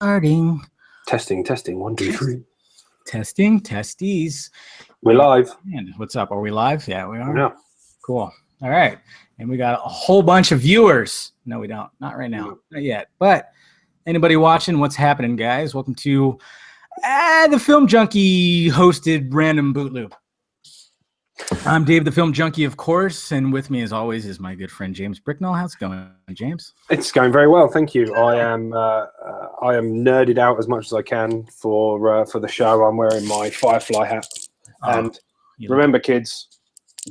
Starting. Testing. 1, 2, 3. Testing. Testes. We're live. And what's up? Are we live? Yeah, we are. Yeah. Cool. All right. And we got a whole bunch of viewers. No, we don't. Not right now. Not yet. But anybody watching, what's happening, guys? Welcome to the Film Junkee hosted Random Bootloop. I'm Dave, the Film Junkee, of course, and with me, as always, is my good friend James Bricknell. How's it going, James? It's going very well, thank you. I am nerded out as much as I can for the show. I'm wearing my Firefly hat, and remember, kids,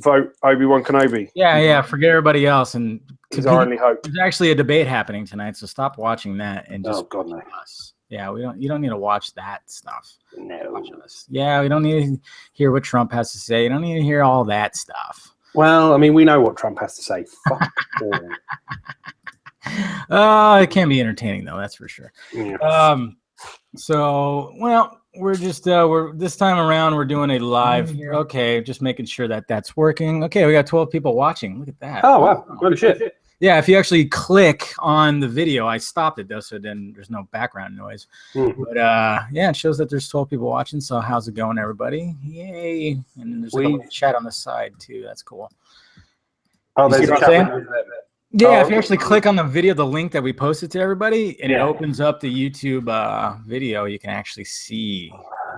vote Obi-Wan Kenobi. Yeah. Forget everybody else, and he's our only hope. There's actually a debate happening tonight, so stop watching that and just God, no. us. Yeah, you don't need to watch that stuff. No. Watch us. Yeah, we don't need to hear what Trump has to say. You don't need to hear all that stuff. Well, I mean, we know what Trump has to say. Fuck all. It can be entertaining though, that's for sure. Yeah. So, well, we're just we're this time around we're doing a live. Okay, just making sure that that's working. Okay, we got 12 people watching. Look at that. Oh wow, holy shit. Yeah, if you actually click on the video, I stopped it though, so then there's no background noise. But yeah, it shows that there's 12 people watching. So how's it going, everybody? Yay! And there's a little chat on the side too. That's cool. Oh, there's a chat. Yeah, if you actually click on the video, the link that we posted to everybody, and it opens up the YouTube video, you can actually see.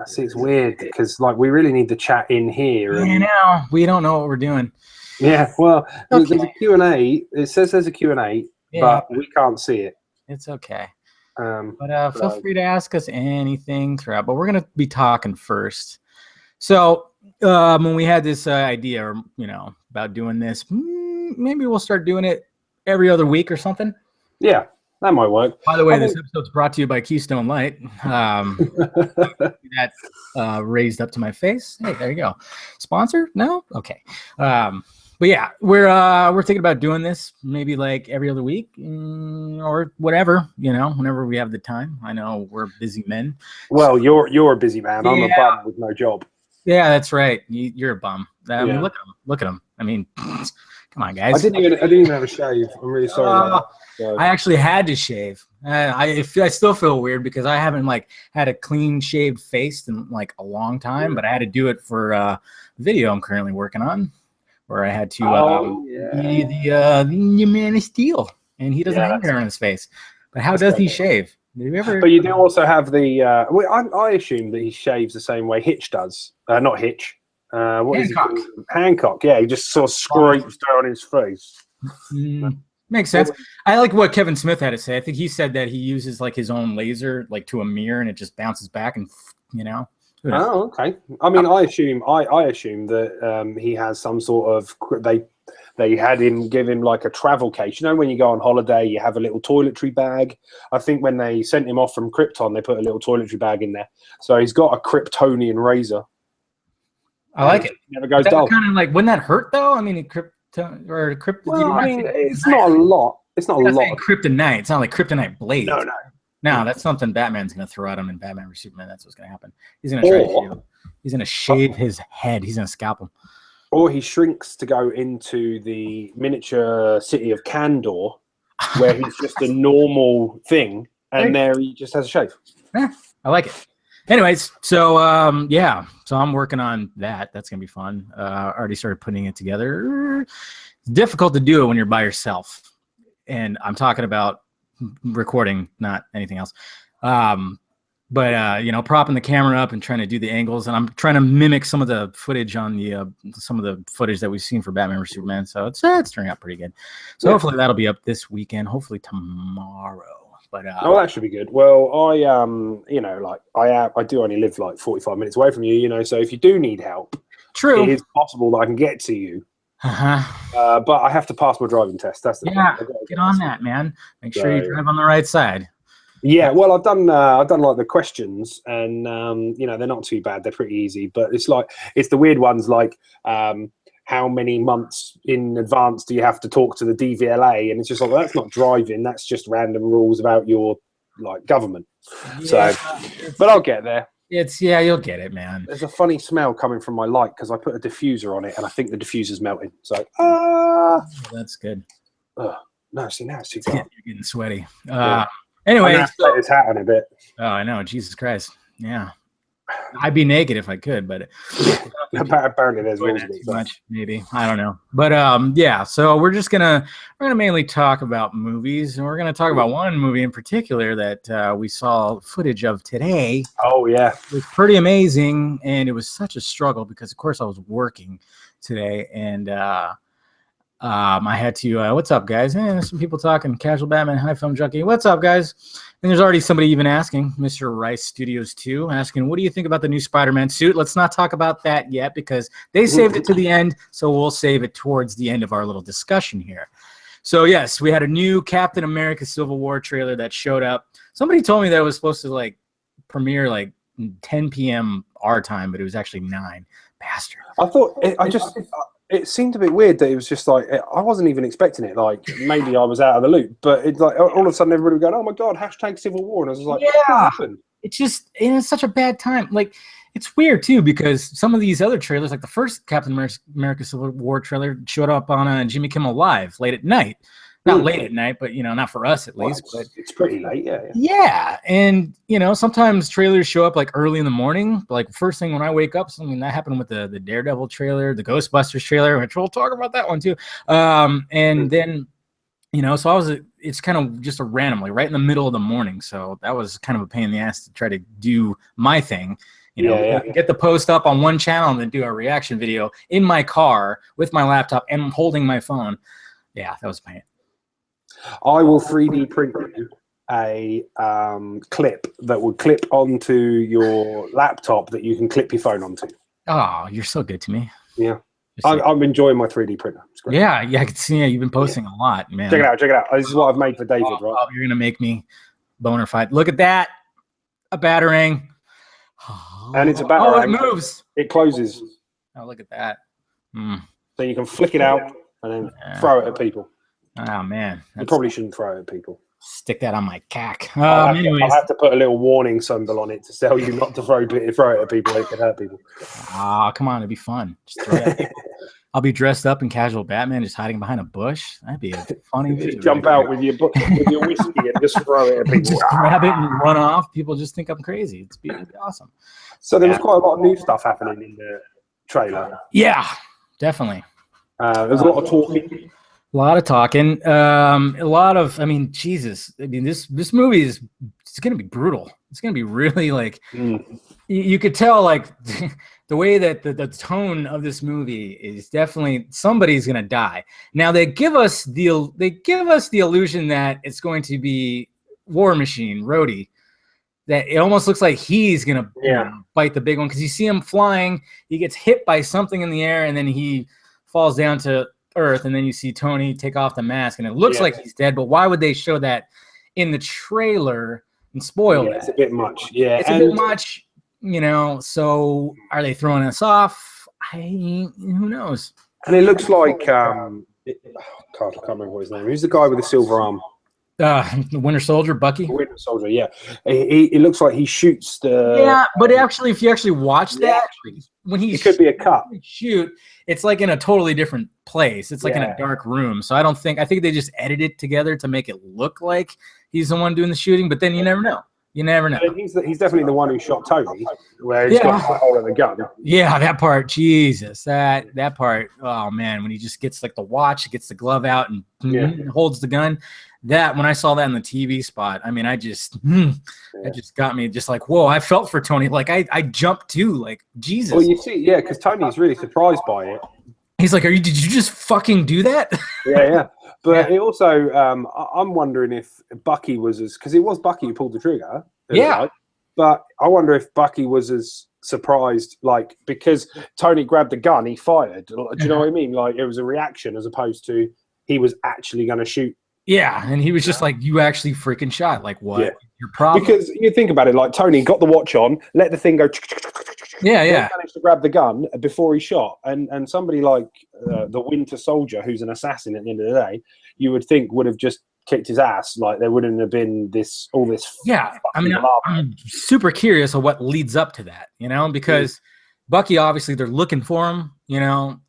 See, it's weird because like we really need the chat in here. Yeah, now we don't know what we're doing. Yeah, well, there's a Q&A. It says there's a Q&A, but we can't see it. It's okay. But feel free to ask us anything throughout. But we're going to be talking first. So when we had this idea, about doing this, maybe we'll start doing it every other week or something. Yeah, that might work. By the way, this episode's brought to you by Keystone Light. That raised up to my face. Hey, there you go. Sponsor? No? Okay. But yeah, we're thinking about doing this maybe like every other week or whatever, whenever we have the time. I know we're busy men. Well, you're a busy man. I'm a bum with no job. Yeah, that's right. You're a bum. I mean, look at him. I mean, come on, guys. I didn't even have a shave. I'm really sorry. I actually had to shave. I still feel weird because I haven't had a clean shaved face in a long time, but I had to do it for a video I'm currently working on, where I had to be the Man of Steel, and he doesn't have hair on his face. But how does he shave? Did you ever? But you do also have the. I assume that he shaves the same way Hitch does. Not Hitch. What Hancock. Is it? Hancock. Yeah, he just sort of scrapes down his face. Makes sense. I like what Kevin Smith had to say. I think he said that he uses his own laser to a mirror, and it just bounces back, and Oh, okay. I mean, I assume that he has some sort of they had him give him a travel case. When you go on holiday, you have a little toiletry bag. I think when they sent him off from Krypton, they put a little toiletry bag in there. So he's got a Kryptonian razor. I like it. Never goes dull. Kind of wouldn't that hurt though? I mean, Well, I mean, it's not a lot. It's not a lot. Kryptonite. It's not like Kryptonite blades. No, that's something Batman's gonna throw at him in Batman vs Superman. That's what's gonna happen. He's gonna try to shave him. He's gonna shave his head. He's gonna scalp him. Or he shrinks to go into the miniature city of Kandor, where he's just a normal thing, and there he just has a shave. Yeah, I like it. Anyways, so so I'm working on that. That's gonna be fun. Already started putting it together. It's difficult to do it when you're by yourself, and I'm talking about recording, not anything else. But propping the camera up and trying to do the angles, and I'm trying to mimic some of the footage on the footage that we've seen for Batman vs Superman. So it's turning out pretty good. So hopefully that'll be up this weekend. Hopefully tomorrow. But that should be good. Well, I I do only live 45 minutes away from you. So if you do need help, true, it is possible that I can get to you. But I have to pass my driving test. That's the thing. Get on that, man. Make sure you drive on the right side. Yeah, well, I've done the questions, and they're not too bad. They're pretty easy, but it's the weird ones how many months in advance do you have to talk to the DVLA? And it's just that's not driving. That's just random rules about your government. Yeah, but I'll get there. You'll get it, man. There's a funny smell coming from my light because I put a diffuser on it, and I think the diffuser's melting. So that's good. No, see now it's too dark. You're getting sweaty. Anyway, I'm gonna his hat on a bit. Oh, I know. Jesus Christ. Yeah. I'd be naked if I could, but apparently there's rules too much, maybe. I don't know. But yeah, so we're gonna mainly talk about movies, and we're gonna talk about one movie in particular that we saw footage of today. Oh yeah. It was pretty amazing, and it was such a struggle because of course I was working today, and I had to what's up, guys? There's some people talking. Casual Batman, Hi Film Junkie. What's up, guys? And there's already somebody even asking, Mr. Rice Studios 2, asking, what do you think about the new Spider-Man suit? Let's not talk about that yet because they saved it to the end, so we'll save it towards the end of our little discussion here. So, yes, we had a new Captain America Civil War trailer that showed up. Somebody told me that it was supposed to, premiere, 10 p.m. our time, but it was actually 9. Bastard. I thought, it seemed a bit weird that it was just I wasn't even expecting it. Maybe I was out of the loop, but it's all of a sudden everybody was going, "Oh my god, hashtag Civil War," and I was like, "What happened?" It's just it's such a bad time. It's weird too because some of these other trailers, like the first Captain America Civil War trailer, showed up on Jimmy Kimmel Live late at night. Not late at night, but not for us at least. But it's pretty late, yeah. Yeah, and sometimes trailers show up early in the morning. First thing when I wake up, something that happened with the Daredevil trailer, the Ghostbusters trailer, which we'll talk about that one too. And then so it's kind of just a randomly right in the middle of the morning. So that was kind of a pain in the ass to try to do my thing. Get the post up on one channel and then do a reaction video in my car with my laptop and holding my phone. Yeah, that was a pain. I will 3D print you a clip that would clip onto your laptop that you can clip your phone onto. Oh, you're so good to me. Yeah. I'm enjoying my 3D printer. It's great. Yeah, I can see you've been posting a lot, man. Check it out. This is what I've made for David, right? Oh, you're going to make me boner fight. Look at that. A batarang. And it's a batarang. Oh, it moves. It closes. Oh, look at that. So you can flick it out and then throw it at people. Oh, man. You probably shouldn't throw it at people. Stick that on my cack. I'll have to put a little warning symbol on it to tell you not to throw it at people. It could hurt people. Oh, come on. It'd be fun. Just throw it. I'll be dressed up in casual Batman, just hiding behind a bush. That'd be a funny video. Jump out with your whiskey and just throw it at people. Just grab it and run off. People just think I'm crazy. It'd be awesome. So there was quite a lot of new stuff happening in the trailer. Yeah, definitely. There's a lot of talking. A lot of talking. A lot of, Jesus. This movie it's going to be brutal. It's going to be really you could tell the way that the tone of this movie is definitely somebody's going to die. Now they give us the illusion that it's going to be War Machine, Rhodey. That it almost looks like he's going to bite the big one because you see him flying. He gets hit by something in the air and then he falls down to Earth, and then you see Tony take off the mask, and it looks like he's dead. But why would they show that in the trailer and spoil that? It's a bit much. Yeah, it's a bit much. So are they throwing us off? Who knows? And it looks like I can't remember what his name is. Who's the guy with the silver arm? The Winter Soldier, Bucky. The Winter Soldier, yeah. It looks like he shoots the. Yeah, but actually, if you actually watch that, when it could be a cut. Shoot, it's in a totally different place. It's in a dark room. So I think they just edited it together to make it look like he's the one doing the shooting. But then you never know. You never know. He's definitely the one who shot Tony, where he's got the hole in the gun. Yeah, that part. Jesus, that part. Oh man, when he just gets the watch, gets the glove out and holds the gun. That when I saw that in the TV spot, that just got me whoa, I felt for Tony. I jumped too, Jesus. Well, you see, because Tony's really surprised by it. He's like, did you just fucking do that? Yeah. But it also, I'm wondering if Bucky was because it was Bucky who pulled the trigger. Yeah. But I wonder if Bucky was as surprised, because Tony grabbed the gun, he fired. Do you know what I mean? It was a reaction as opposed to he was actually going to shoot. Yeah, and he was just you actually freaking shot. What? Yeah. Your problem? Because you think about it, Tony got the watch on, let the thing go. Yeah. Managed to grab the gun before he shot, and somebody like the Winter Soldier, who's an assassin at the end of the day, you would think would have just kicked his ass. There wouldn't have been all this. Yeah, I'm super curious of what leads up to that. Because Bucky, obviously, they're looking for him.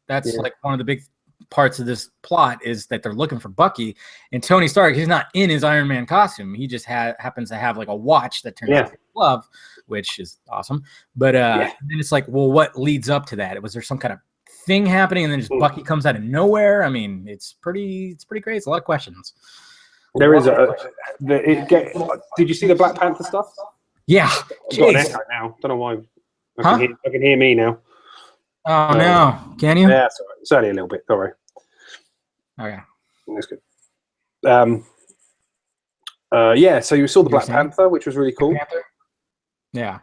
That's one of the big parts of this plot is that they're looking for Bucky, and Tony Stark, he's not in his Iron Man costume. He just happens to have like a watch that turns into a glove, which is awesome. But then it's like, well, what leads up to that? Was there some kind of thing happening, and then just Bucky comes out of nowhere? I mean, it's pretty great. It's a lot of questions. There is did you see the Black Panther stuff? Yeah. I've got an echo now. Don't know why. I can hear me now. Oh no! Can you? Yeah, sorry. It's only a little bit. Sorry. Okay. That's good. Yeah. So you saw the Black Panther, which was really cool. Yeah.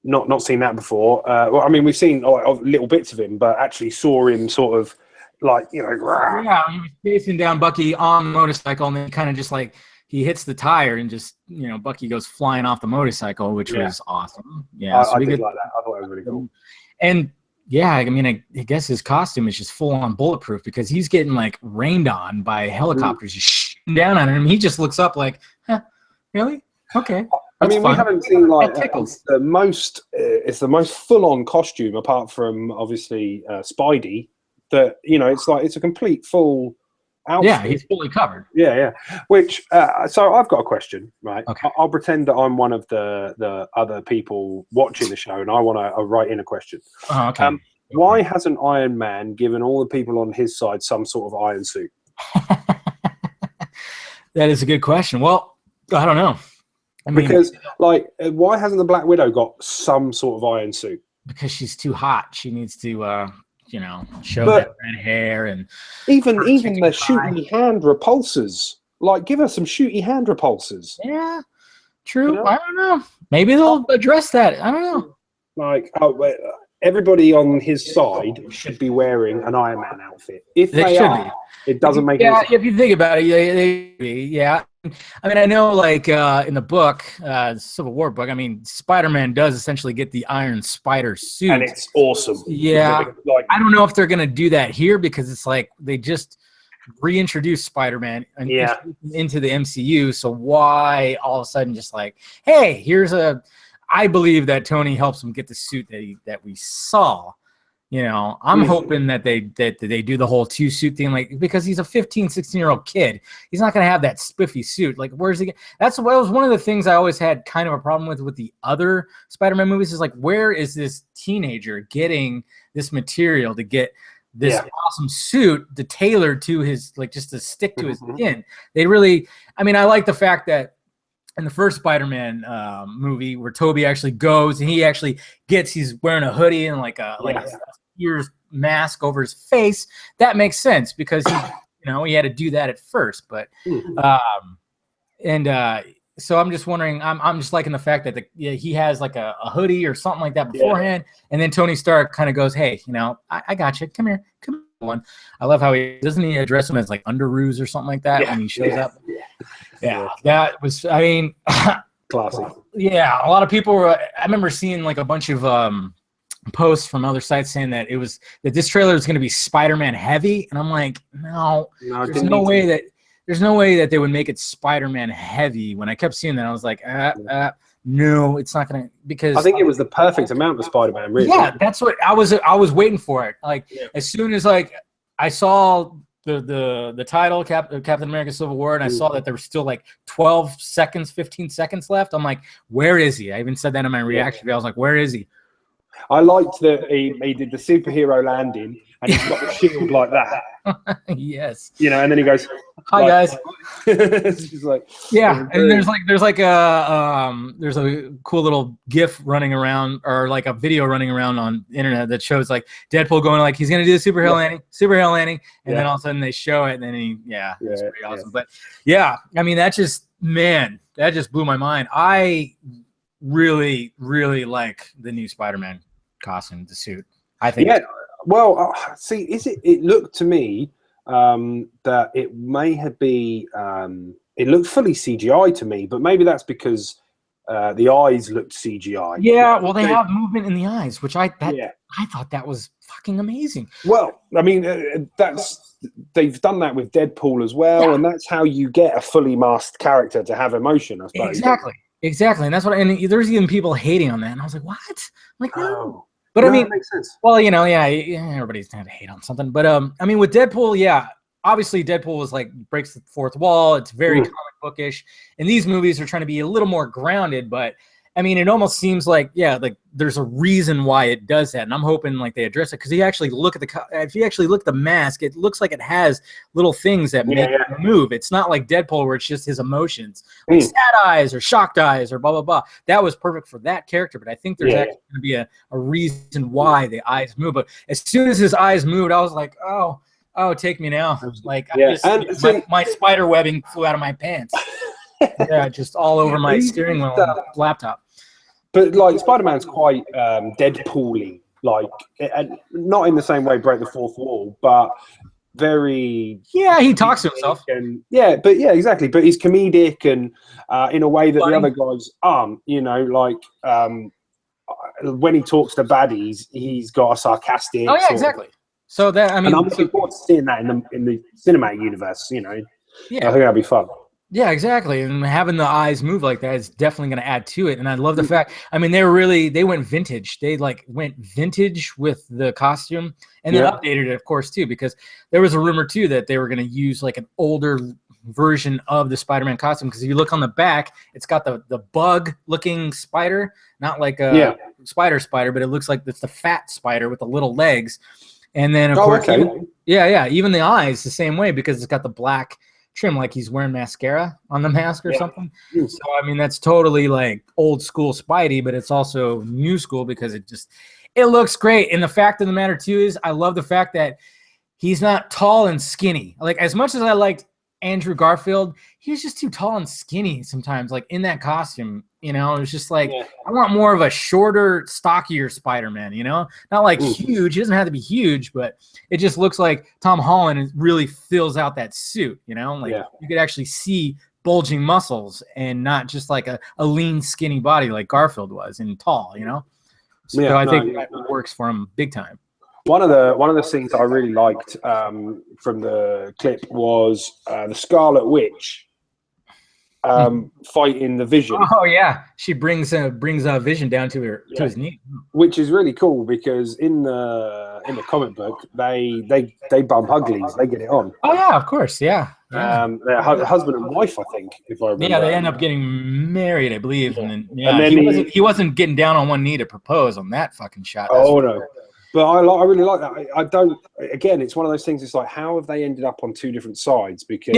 Not seen that before. Well, I mean, we've seen little bits of him, but actually saw him sort of like, you know. Yeah, he was chasing down Bucky on the motorcycle, and then kind of just like he hits the tire, and just, you know, Bucky goes flying off the motorcycle, which was awesome. Yeah, I did like that. I thought it was really cool. And yeah, I mean, I guess his costume is just full on bulletproof, because he's getting like rained on by helicopters just shooting down on him. He just looks up like, huh, really? Okay. I mean, we haven't seen like it's the most full-on costume, apart from obviously Spidey. That, you know, it's a complete full outfit. Yeah, he's fully covered. Yeah. Which so I've got a question, right? Okay. I'll pretend that I'm one of the other people watching the show, and I want to write in a question. Okay. Why hasn't Iron Man given all the people on his side some sort of iron suit? That is a good question. Well, I don't know. I mean, because, like, why hasn't the Black Widow got some sort of iron suit? Because she's too hot. She needs to, you know, show that red hair, and even the shooty hand repulsors. Like, give her some shooty hand repulsors. Yeah, true. You know? I don't know. Maybe they'll address that. I don't know. Like, everybody on his side should be wearing an Iron Man outfit. If they are, it doesn't make any sense. If you think about it, yeah. I mean, I know, like, in the book, Civil War book, I mean, Spider-Man does essentially get the Iron Spider suit. And it's awesome. Yeah. Like, I don't know if they're going to do that here, because it's like they just reintroduced Spider-Man into the MCU. So why all of a sudden just like, hey, I believe that Tony helps him get the suit that we saw. You know, I'm hoping that they do the whole two-suit thing, like, because he's a 15, 16-year-old kid. He's not going to have that spiffy suit. Like, where's he? That was one of the things I always had kind of a problem with the other Spider-Man movies, is like, where is this teenager getting this material to get this awesome suit to tailor to his, like, just to stick to his skin? They really, I mean, I like the fact that in the first Spider-Man movie, where Tobey actually goes and he actually he's wearing a hoodie and like a ears mask over his face. That makes sense, because he had to do that at first. But so I'm just wondering, I'm just liking the fact that he has like a hoodie or something like that beforehand, and then Tony Stark kind of goes, hey, you know, I got you. Come here. I love how he address him as like underoos or something like that when he shows up. Yeah, that was, I mean, classic. Yeah, a lot of people were. I remember seeing like a bunch of posts from other sites saying that this trailer is going to be Spider-Man heavy, and I'm like, no, there's no way that they would make it Spider-Man heavy. When I kept seeing that, I was like, no, it's not going to, because I think it was the perfect amount of Spider-Man, really. Yeah, that's what I was waiting for it. Like, as soon as like I saw the title, Captain America Civil War, and I saw that there was still like 12 seconds, 15 seconds left, I'm like, where is he? I even said that in my reaction. I was like, where is he? I liked that he did the superhero landing, and he's got the shield like that. Yes. You know, and then he goes, "Hi guys." It's just like, and there's a cool little GIF running around, or like a video running around on the internet that shows like Deadpool going like he's gonna do the superhero landing, and then all of a sudden they show it, and then it's pretty awesome. But I mean, that just blew my mind. I really, really like the new Spider-Man costume, the suit. I think. Yeah. Well, see, it looked to me that it may have been. It looked fully CGI to me, but maybe that's because the eyes looked CGI. Yeah, well, they have movement in the eyes, which I thought that was fucking amazing. Well, I mean, they've done that with Deadpool as well, and that's how you get a fully masked character to have emotion, I suppose. Exactly, and that's what. And there's even people hating on that, and I was like, what? I'm like, no. But no, I mean, that makes sense. Well, yeah, everybody's trying to hate on something. But I mean, with Deadpool, yeah, obviously Deadpool was like breaks the fourth wall. It's very comic bookish, and these movies are trying to be a little more grounded. But I mean, it almost seems like like there's a reason why it does that, and I'm hoping like they address it because if you actually look at the mask, it looks like it has little things that make it move. It's not like Deadpool where it's just his emotions, like sad eyes or shocked eyes or blah blah blah. That was perfect for that character, but I think there's actually going to be a reason why the eyes move. But as soon as his eyes moved, I was like, oh, take me now. Like my spider webbing flew out of my pants. Just all over my steering wheel and laptop. But like Spider-Man's quite Deadpool-y, like not in the same way break the fourth wall, but very he talks to himself. And exactly. But he's comedic and in a way that the other guys aren't. Like when he talks to baddies, he's got a sarcastic. Oh yeah, exactly. So that I mean, and I'm looking forward to seeing that in the cinematic universe. I think that'd be fun. Yeah, exactly. And having the eyes move like that is definitely going to add to it. And I love the fact, I mean, they went vintage. They went vintage with the costume and then updated it, of course, too, because there was a rumor too that they were going to use like an older version of the Spider-Man costume. Because if you look on the back, it's got the bug looking spider, not like a spider, but it looks like it's the fat spider with the little legs. And then of course, even the eyes the same way because it's got the black trim, like he's wearing mascara on the mask or something. So I mean that's totally like old school Spidey, but it's also new school because it looks great. And the fact of the matter too is I love the fact that he's not tall and skinny. Like as much as I liked Andrew Garfield, he was just too tall and skinny sometimes, like in that costume. It was just like I want more of a shorter, stockier Spider-Man, not like huge. He doesn't have to be huge, but it just looks like Tom Holland really fills out that suit, you could actually see bulging muscles and not just like a lean, skinny body like Garfield was and tall, So I think that works for him big time. One of the scenes I really liked from the clip was the Scarlet Witch fighting the Vision. Oh yeah, she brings Vision down to his knee, which is really cool because in the comic book they bump uglies, they get it on. Oh yeah, of course, yeah. They're husband and wife, I think, if I remember. Yeah, they end up getting married, I believe, and then he wasn't getting down on one knee to propose on that fucking shot. Oh no. But I really like that. I don't. Again, it's one of those things. It's like, how have they ended up on two different sides? Because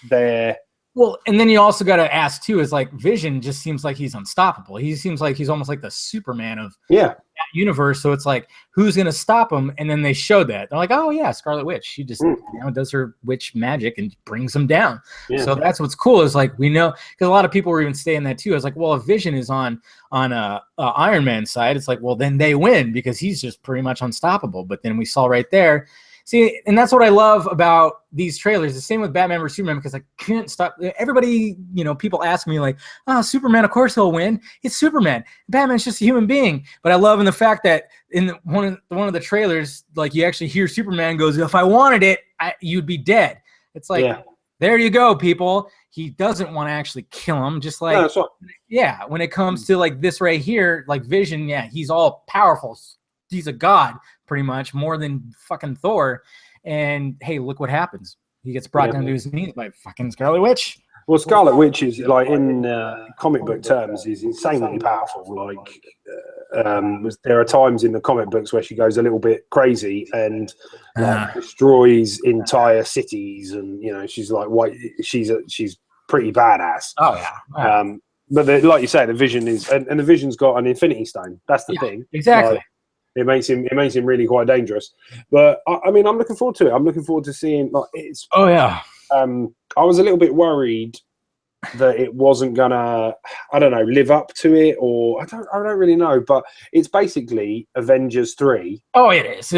they're well, and then you also got to ask too. Is like Vision just seems like he's unstoppable. He seems like he's almost like the Superman of that universe. So it's like, who's gonna stop him? And then they showed that they're like, oh yeah, Scarlet Witch. She just does her witch magic and brings him down. Yeah. So that's what's cool is like we know because a lot of people were even saying that too. I was like, well, if Vision is on Iron Man's side, it's like, well, then they win because he's just pretty much unstoppable. But then we saw right there. See, and that's what I love about these trailers. The same with Batman vs. Superman because I couldn't stop. Everybody, people ask me like, "Oh, Superman, of course he'll win. It's Superman. Batman's just a human being." But I love in the fact that in one of the trailers, like you actually hear Superman goes, "If I wanted it, you'd be dead." It's like, there you go, people. He doesn't want to actually kill him. Just like, when it comes to like this right here, like Vision, he's all powerful. He's a god, pretty much, more than fucking Thor. And hey, look what happens. He gets brought down to his knees by fucking Scarlet Witch. Well, Scarlet Witch is like in comic book terms is insanely powerful. Like there are times in the comic books where she goes a little bit crazy and destroys entire cities, and she's like she's pretty badass. Oh yeah. But like you say, the Vision is, and the Vision's got an Infinity Stone. That's the thing. Exactly. Like, it makes him really quite dangerous. But I mean, I'm looking forward to it. I'm looking forward to seeing like it's. Oh yeah. I was a little bit worried that it wasn't gonna, I don't know, live up to it, or I don't really know. But it's basically Avengers 3. Oh, it is.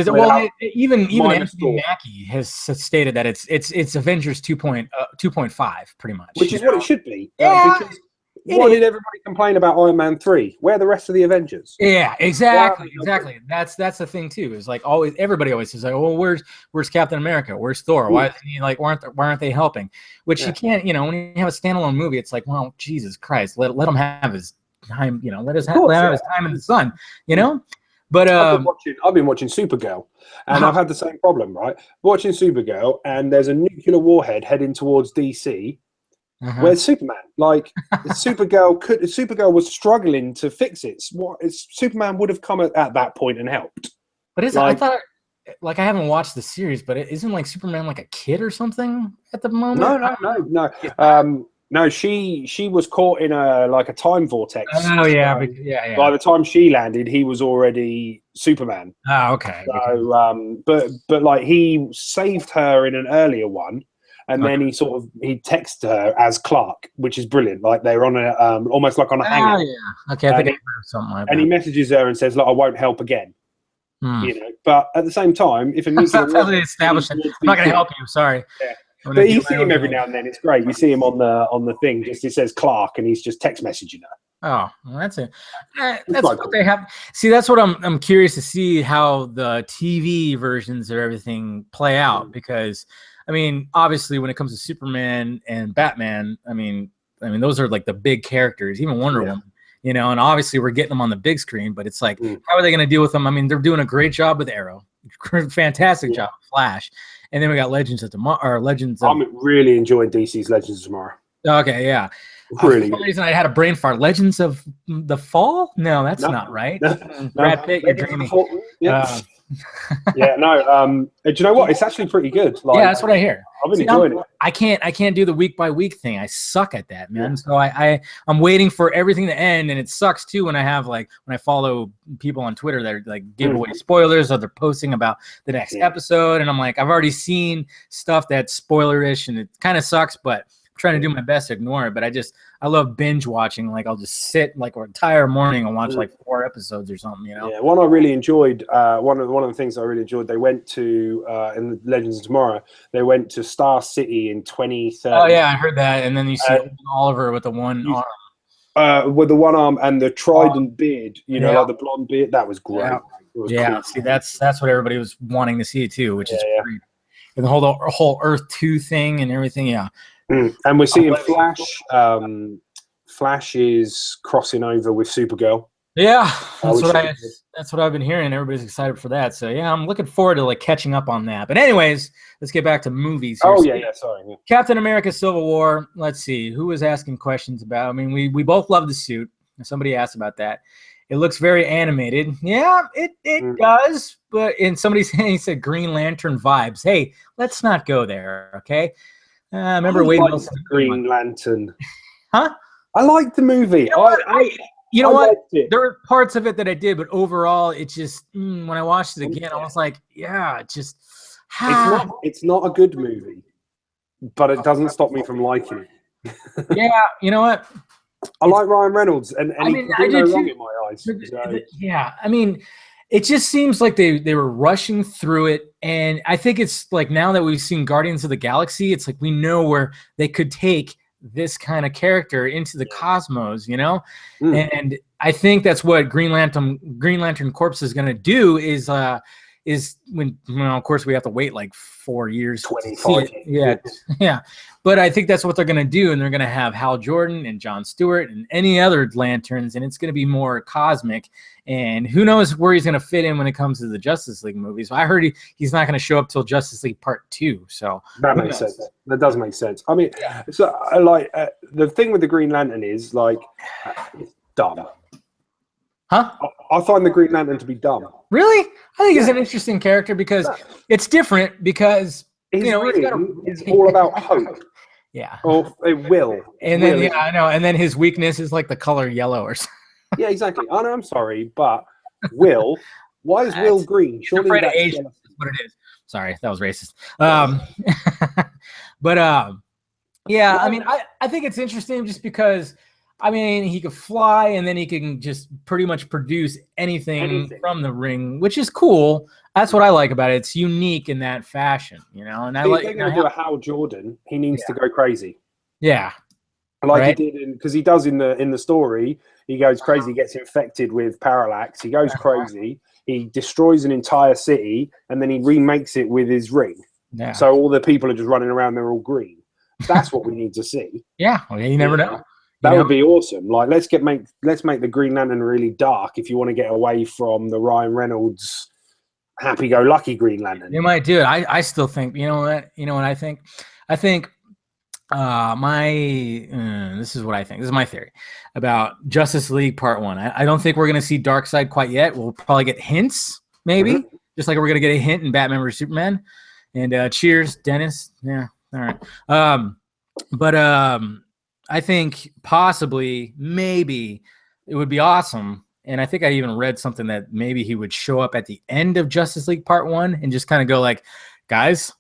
Even Anthony Mackie has stated that it's Avengers 2.5 pretty much, which is what it should be. Because why did everybody complain about Iron Man 3? Where are the rest of the Avengers? Yeah, exactly. That's the thing too. Is like everybody always says like, "Oh, where's Captain America? Where's Thor? Why isn't he like why aren't they helping?" Which you can't. When you have a standalone movie, it's like, well, Jesus Christ, let him have his time. Let him have his time in the sun. But I've been watching Supergirl, and I've had the same problem, right? Watching Supergirl, and there's a nuclear warhead heading towards DC. Where's Superman? Like, Supergirl was struggling to fix it. Superman would have come at that point and helped. But I thought, like, I haven't watched the series, but isn't like Superman like a kid or something at the moment? No. No, she was caught in a time vortex. Oh yeah, By the time she landed, he was already Superman. Oh, okay. So, but like he saved her in an earlier one, and then he texted her as Clark, which is brilliant. Like they're on a almost like on a hangout. Yeah. Okay, I think I heard something like that. And he messages her and says, "Look, I won't help again." You know, but at the same time, if a nuclear I'm not going to help you. Sorry. Yeah. But you see him every now and then. It's great. You see him on the thing. Just it says Clark, and he's just text messaging her. Oh, well, that's it. That's what they have. See, that's what I'm curious to see how the TV versions of everything play out, because I mean, obviously, when it comes to Superman and Batman, I mean, those are like the big characters. Even Wonder Woman. You know, and obviously we're getting them on the big screen, but it's like, how are they going to deal with them? I mean, they're doing a great job with Arrow, fantastic job with Flash, and then we got Legends of Tomorrow. I'm really enjoying DC's Legends of Tomorrow. Okay, yeah. Really. For some reason, I had a brain fart. Legends of the Fall? No, that's not right. Brad Pitt, you're dreaming. Yeah, no. Do you know what? It's actually pretty good. Like, yeah, that's what I hear. I've been enjoying it. I can't do the week by week thing. I suck at that, man. So I'm waiting for everything to end, and it sucks too when I follow people on Twitter that are like give away spoilers, or they're posting about the next episode, and I'm like, I've already seen stuff that's spoilerish, and it kind of sucks, but I'm trying to do my best to ignore it. But I love binge watching. Like I'll just sit like an entire morning and watch like 4 episodes or something, you know? Yeah, one I really enjoyed, one of the things I really enjoyed, they went to, in the Legends of Tomorrow, they went to Star City in 2030. Oh yeah, I heard that. And then you see Oliver with the one arm. With the one arm and the trident beard, you know, like the blonde beard. That was great. Cool. See, that's what everybody was wanting to see too, which is great. And the whole Earth 2 thing and everything, And we're seeing Flash. Flash is crossing over with Supergirl. Yeah, that's what I've been hearing. Everybody's excited for that. So yeah, I'm looking forward to like catching up on that. But anyways, let's get back to movies here. Oh yeah, sorry. Yeah. Captain America: Civil War. Let's see who was asking questions about. I mean, we both love the suit. Somebody asked about that. It looks very animated. Yeah, it does. But somebody said Green Lantern vibes. Hey, let's not go there, okay? Remember Wade Wilson? Green Lantern. Huh? I liked the movie. You know what? There were parts of it that I did, but overall, it just when I watched it again, I was like, yeah, just. It's not a good movie, but it doesn't stop me from liking it. Yeah, you know what? I like Ryan Reynolds, and he can do no wrong in my eyes. So. Yeah, I mean, it just seems like they were rushing through it, and I think it's like now that we've seen Guardians of the Galaxy, it's like we know where they could take this kind of character into the cosmos, you know? And I think that's what Green Lantern Corps is going to do is when, of course we have to wait like 4 years. 25. Yeah. But I think that's what they're going to do. And they're going to have Hal Jordan and John Stewart and any other Lanterns. And it's going to be more cosmic. And who knows where he's going to fit in when it comes to the Justice League movies. So I heard he's not going to show up till Justice League Part 2. So that makes sense. That does make sense. I mean, so like the thing with the Green Lantern is like it's dumb. Huh? I find the Green Lantern to be dumb. Really? I think he's an interesting character because it's different because it's all about hope. Yeah. Or will. And then I know. And then his weakness is like the color yellow or something. Yeah, exactly. I know. I'm sorry, but Will. Why is Will green? Surely afraid of Asian. That's what it is. Sorry, that was racist. Yeah. I mean, I think it's interesting just because. I mean, he could fly, and then he can just pretty much produce anything from the ring, which is cool. That's what I like about it. It's unique in that fashion, you know. And I like. They're going to do a Hal Jordan. He needs to go crazy. Yeah, like he did because he does in the story. He goes crazy. He gets infected with parallax. He goes crazy. He destroys an entire city, and then he remakes it with his ring. Yeah. So all the people are just running around. They're all green. That's what we need to see. Yeah, well, you never know. That would be awesome. Like, let's make the Green Lantern really dark if you want to get away from the Ryan Reynolds happy-go-lucky Green Lantern. You might do it. I still think, you know what I think? I think this is what I think. This is my theory about Justice League Part 1. I don't think we're going to see Darkseid quite yet. We'll probably get hints, maybe, just like we're going to get a hint in Batman vs Superman. And cheers, Dennis. Yeah, all right. But I think possibly, maybe, it would be awesome. And I think I even read something that maybe he would show up at the end of Justice League Part 1 and just kind of go like, guys,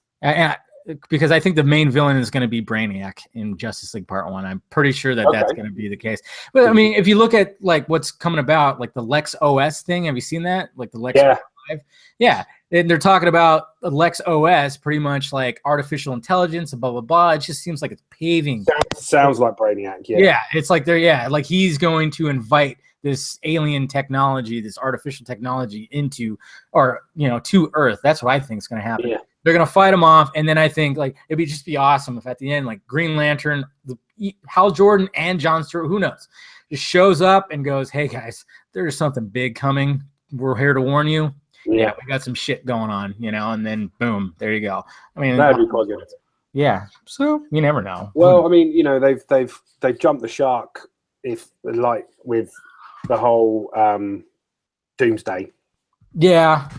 because I think the main villain is going to be Brainiac in Justice League Part 1. I'm pretty sure that that's going to be the case. But I mean, if you look at like what's coming about, like the Lex OS thing, have you seen that? Like the Lex OS 5? Yeah. And they're talking about Lex OS, pretty much like artificial intelligence and blah, blah, blah. It just seems like it's paving. Sounds like Brainiac, yeah. Yeah, it's like like he's going to invite this alien technology, this artificial technology into, or, to Earth. That's what I think is going to happen. Yeah. They're going to fight him off, and then I think like it'd just be awesome if at the end, like Green Lantern, Hal Jordan and John Stewart, who knows, just shows up and goes, hey guys, there's something big coming. We're here to warn you. Yeah, we got some shit going on, and then boom, there you go. I mean, that'd be quite good. Yeah, so you never know. Well, I mean, they've jumped the shark if like with the whole Doomsday. Yeah,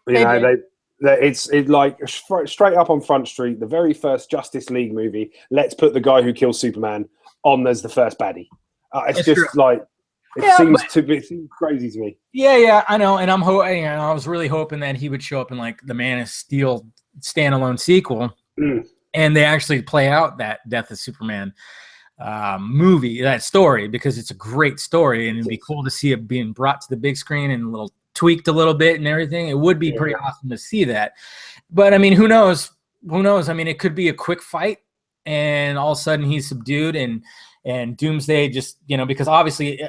it's like straight up on Front Street, the very first Justice League movie. Let's put the guy who kills Superman on as the first baddie. It's just true. Like. It seems crazy to me. Yeah, I know, and I was really hoping that he would show up in like the Man of Steel standalone sequel, and they actually play out that Death of Superman movie, that story, because it's a great story, and it'd be cool to see it being brought to the big screen and tweaked a little bit and everything. It would be pretty awesome to see that. But I mean, who knows? I mean, it could be a quick fight, and all of a sudden he's subdued, and Doomsday just, because obviously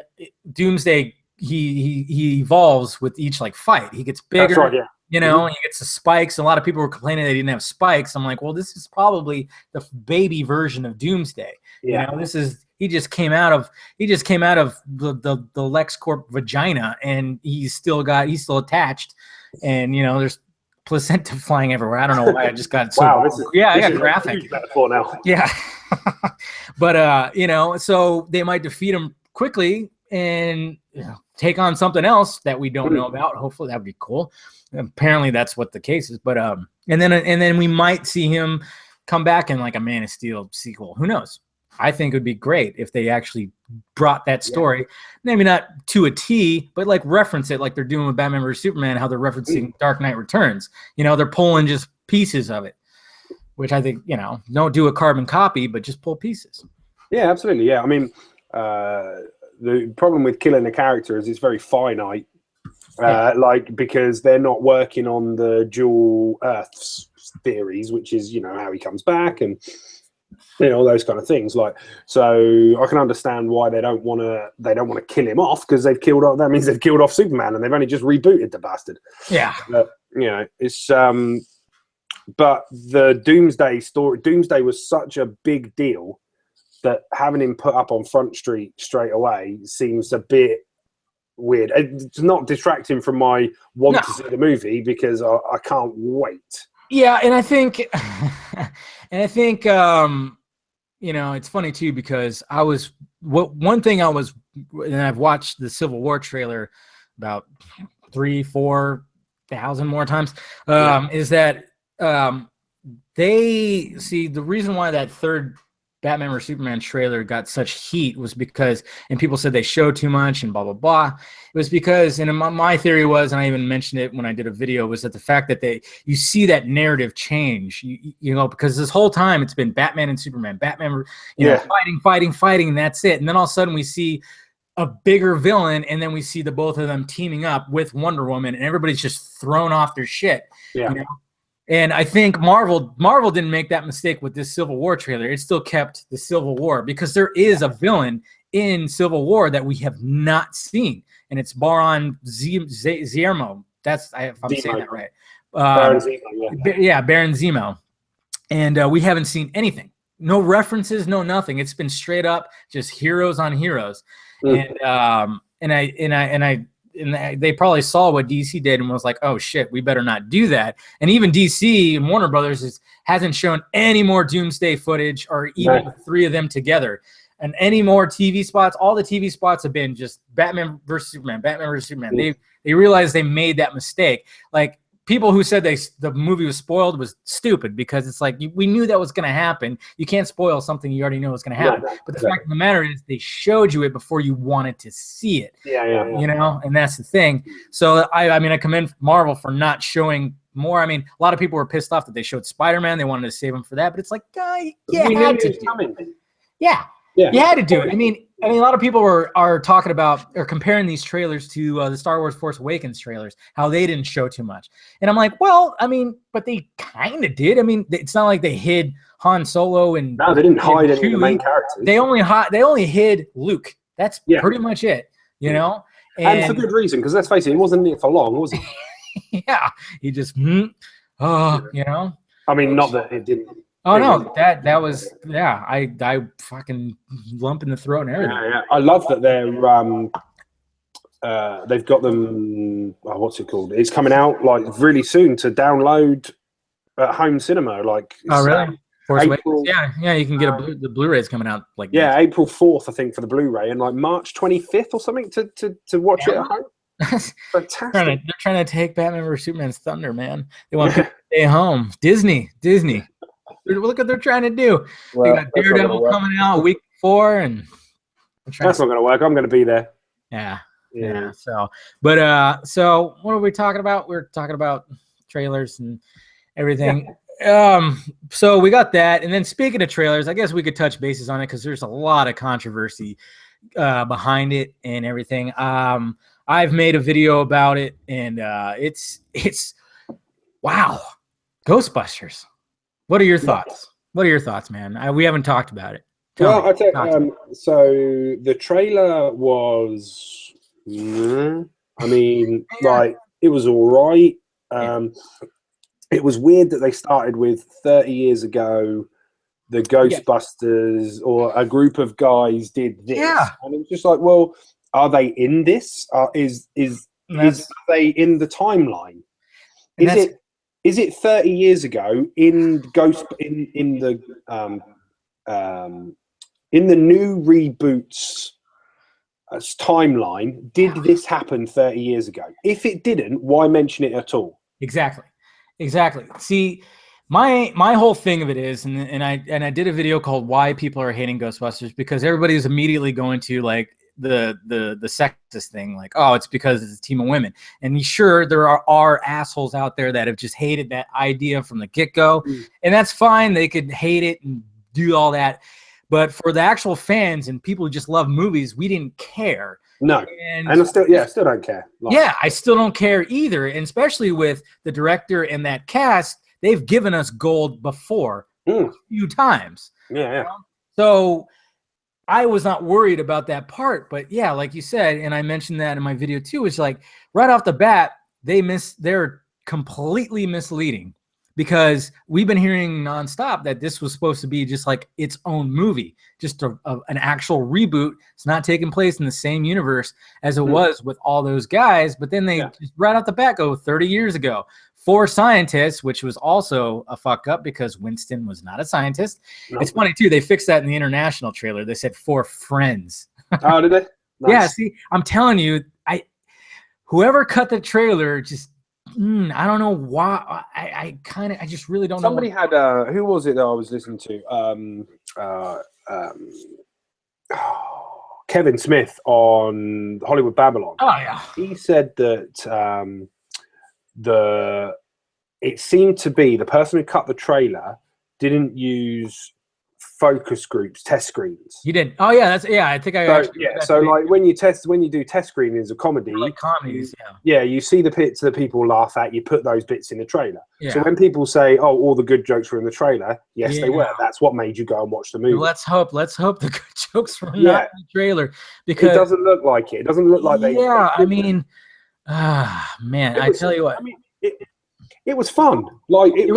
Doomsday, he evolves with each like fight. He gets bigger, that's right, yeah. And he gets the spikes. A lot of people were complaining they didn't have spikes. I'm like, well, this is probably the baby version of Doomsday. Yeah. He just came out of the LexCorp vagina, and he's still attached, and there's placenta flying everywhere. I don't know why I just got so I got graphic. Metaphor now. Yeah. But so they might defeat him quickly and take on something else that we don't know about. Hopefully that would be cool. Apparently that's what the case is. But and then we might see him come back in like a Man of Steel sequel. Who knows? I think it would be great if they actually brought that story, maybe not to a T, but like reference it like they're doing with Batman vs Superman, how they're referencing Dark Knight Returns. They're pulling just pieces of it, which I think, don't do a carbon copy, but just pull pieces. Yeah, absolutely. Yeah. I mean, the problem with killing a character is it's very finite, because they're not working on the dual Earths theories, which is, how he comes back and all those kind of things. So I can understand why they don't want to kill him off, because that means they've killed off Superman, and they've only just rebooted the bastard. Yeah. It's but the Doomsday story, Doomsday was such a big deal that having him put up on Front Street straight away seems a bit weird. It's not distracting from my want to see the movie, because I can't wait. Yeah, and I think it's funny too, because one thing and I've watched the Civil War trailer about 3,000-4,000 more times, is that they see the reason why that third Batman vs Superman trailer got such heat was because, and people said they showed too much and blah blah blah. It was because, and my theory was, and I even mentioned it when I did a video, was that the fact that you see that narrative change, because this whole time it's been Batman and Superman, fighting, and that's it. And then all of a sudden we see a bigger villain, and then we see the both of them teaming up with Wonder Woman, and everybody's just thrown off their shit. Yeah. And I think Marvel didn't make that mistake with this Civil War trailer. It still kept the Civil War, because there is a villain in Civil War that we have not seen, and it's Baron Zemo. That's if I'm saying that right. Baron Zemo, Baron Zemo, and we haven't seen anything. no references, no nothing. It's been straight up just heroes on heroes. And they probably saw what DC did and was like, oh shit, we better not do that. And even DC and Warner Brothers hasn't shown any more Doomsday footage, or even the three of them together. And any more TV spots. All the TV spots have been just Batman versus Superman, Batman versus Superman. They realized they made that mistake. Like, people who said the movie was spoiled was stupid, because it's like, we knew that was going to happen. You can't spoil something you already know was going to happen. But the fact of the matter is, they showed you it before you wanted to see it. You know, and that's the thing. So I commend Marvel for not showing more. I mean, a lot of people were pissed off that they showed Spider-Man. They wanted to save him for that, but it's like, you had to do it. You had to do it. I mean, a lot of people are talking about, or comparing these trailers to the Star Wars Force Awakens trailers, how they didn't show too much. And I'm like, well, I mean, but they kind of did. I mean, it's not like they hid Han Solo and no, they didn't hide any of the main characters. They only hid Luke. That's pretty much it, you know. And for good reason, because let's face it, he wasn't in it for long, was he? He just, you know. I mean, not that it didn't. Oh no, that was I fucking lump in the throat and everything. I love that they've got them. What's it called? It's coming out like really soon to download at home cinema. Like, really? April, yeah, you can get the Blu-ray's coming out like April 4th, I think, for the Blu-ray, and like March 25th or something to watch it at home. Fantastic. They're trying to take Batman vs Superman's thunder, man. They want people to stay home. Disney. Look what they're trying to do. Well, they got Daredevil coming out week 4, and that's not going to work. I'm going to be there. Yeah. So what are we talking about? We're talking about trailers and everything. So we got that, and then speaking of trailers, I guess we could touch bases on it, because there's a lot of controversy behind it and everything. I've made a video about it, and it's wow, Ghostbusters. What are your thoughts? What are your thoughts, man? We haven't talked about it. Well, so the trailer was, like, it was all right. It was weird that they started with 30 years ago, the Ghostbusters or a group of guys did this. And it was just like, well, are they in this? Are they in the timeline? Is it 30 years ago in the new reboots timeline? Did this happen 30 years ago? If it didn't, why mention it at all? Exactly. See, my whole thing of it is, and I did a video called "Why People Are Hating Ghostbusters," because everybody's immediately going to like the sexist thing, like, oh, it's because it's a team of women. And sure, there are assholes out there that have just hated that idea from the get-go, and that's fine. They could hate it and do all that, but for the actual fans and people who just love movies, we didn't care. No, and I still don't care. I still don't care either, and especially with the director and that cast, they've given us gold before a few times. You know? So I was not worried about that part, but yeah, like you said, and I mentioned that in my video too, it's like right off the bat, they're completely misleading, because we've been hearing nonstop that this was supposed to be just like its own movie, just an actual reboot. It's not taking place in the same universe as it was with all those guys, but then they just right off the bat go 30 years ago. 4 scientists, which was also a fuck up because Winston was not a scientist. No. It's funny too. They fixed that in the international trailer. They said 4 friends. Oh, did they? Nice. Yeah. See, I'm telling you, whoever cut the trailer just, I don't know why. I just really don't know. Somebody had, who was it that I was listening to? Kevin Smith on Hollywood Babylon. Oh yeah. He said that it seemed to be the person who cut the trailer didn't use focus groups, test screens. You did? Oh yeah, I think I. So like when you do test screenings of comedy, like comedies, you see the bits that people laugh at. You put those bits in the trailer. Yeah. So when people say, "Oh, all the good jokes were in the trailer," yes, they were. That's what made you go and watch the movie. Let's hope the good jokes were not in the trailer, because it doesn't look like it. It doesn't look like they. Yeah, I mean, man, I tell you what. I mean, it was fun. Like it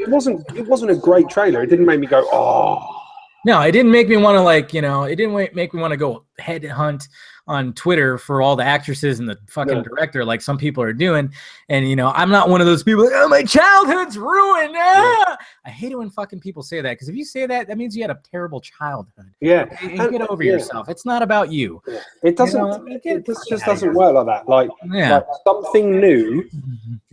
wasn't a great trailer. It didn't make me go, "Oh." No, it didn't make me want to like, it didn't make me want to go head hunt on Twitter for all the actresses and the fucking director like some people are doing. And, I'm not one of those people, oh, my childhood's ruined. Ah! I hate it when fucking people say that, because if you say that, that means you had a terrible childhood. Yeah. And get over yourself. It's not about you. Yeah. It doesn't, it just doesn't work like that. Like something new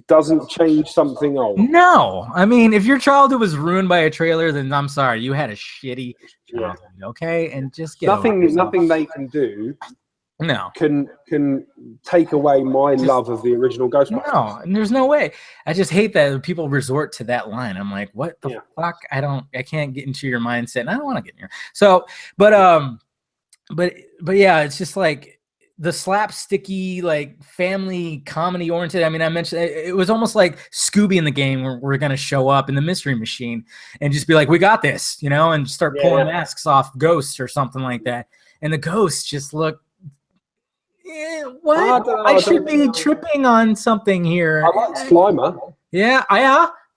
doesn't change something old. No, I mean, if your childhood was ruined by a trailer, then I'm sorry, you had a shitty childhood, okay? And just get nothing they can do. No, can take away my love of the original Ghostbusters. No, and there's no way. I just hate that people resort to that line. I'm like, what the fuck? I can't get into your mindset, and I don't want to get in your. So, but yeah, it's just like the slapsticky, like family comedy oriented. I mean, I mentioned it was almost like Scooby in the game, where we're gonna show up in the Mystery Machine and just be like, we got this, and start pulling masks off ghosts or something like that, and the ghosts just look. What? I should be tripping on something here. I like Slimer. Yeah.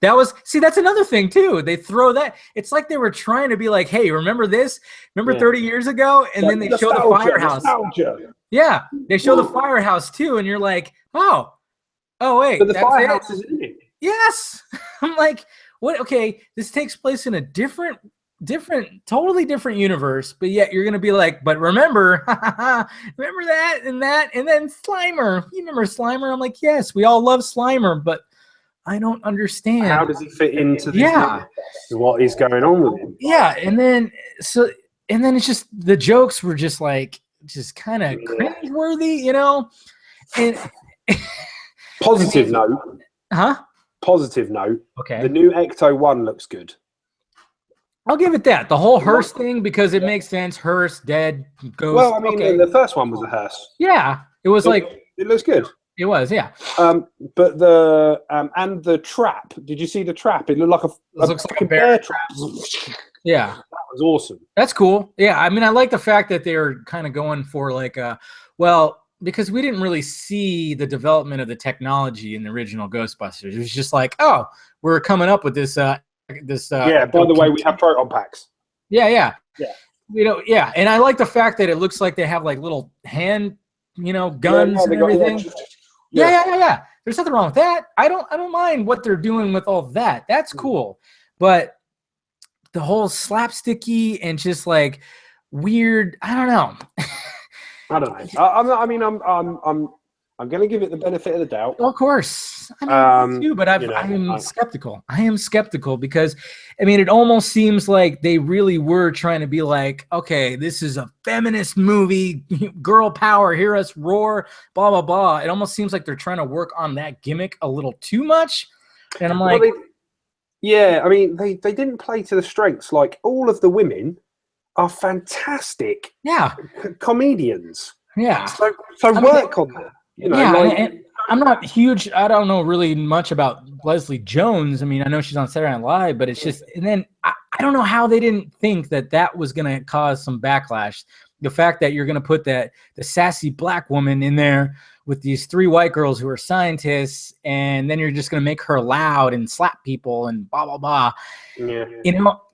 That's another thing too. They throw that. It's like they were trying to be like, hey, remember this? Remember 30 years ago? And then they show the firehouse. Nostalgia. Yeah. They show the firehouse too. And you're like, oh wait. But the firehouse is in it. Yes. I'm like, what? Okay. This takes place in a totally different universe, but yet you're gonna be like, but remember that, and then Slimer. You remember Slimer? I'm like, yes, we all love Slimer, but I don't understand. How does he fit into this? Yeah, what is going on with him? Yeah, and then it's just the jokes were just kind of cringeworthy, And positive note, Positive note. Okay. The new Ecto-1 looks good. I'll give it that. The whole hearse thing, because it makes sense. Hearse, dead, ghost. Well, I mean, the first one was a hearse. Yeah. It was it looks good. It was, yeah. But the trap, did you see the trap? It looked like a bear trap. Yeah. That was awesome. That's cool. Yeah. I mean, I like the fact that they're kind of going for because we didn't really see the development of the technology in the original Ghostbusters. It was just like, oh, we're coming up with this by the way, we have proton packs. Yeah. And I like the fact that it looks like they have like little hand, guns and everything. Yeah. There's nothing wrong with that. I don't mind what they're doing with all that. That's cool. But the whole slapsticky and just like weird, I don't know. I don't know. I'm going to give it the benefit of the doubt. Of course. I mean, too, but I am skeptical. I am skeptical because, I mean, it almost seems like they really were trying to be like, okay, this is a feminist movie, girl power, hear us roar, blah, blah, blah. It almost seems like they're trying to work on that gimmick a little too much. And I'm like... they didn't play to the strengths. Like, all of the women are fantastic comedians. Yeah. So work on that. And I'm not huge. I don't know really much about Leslie Jones. I mean, I know she's on Saturday Night Live, but it's just, and then I don't know how they didn't think that was going to cause some backlash. The fact that you're going to put the sassy black woman in there with these three white girls who are scientists, and then you're just going to make her loud and slap people and blah, blah, blah. Yeah.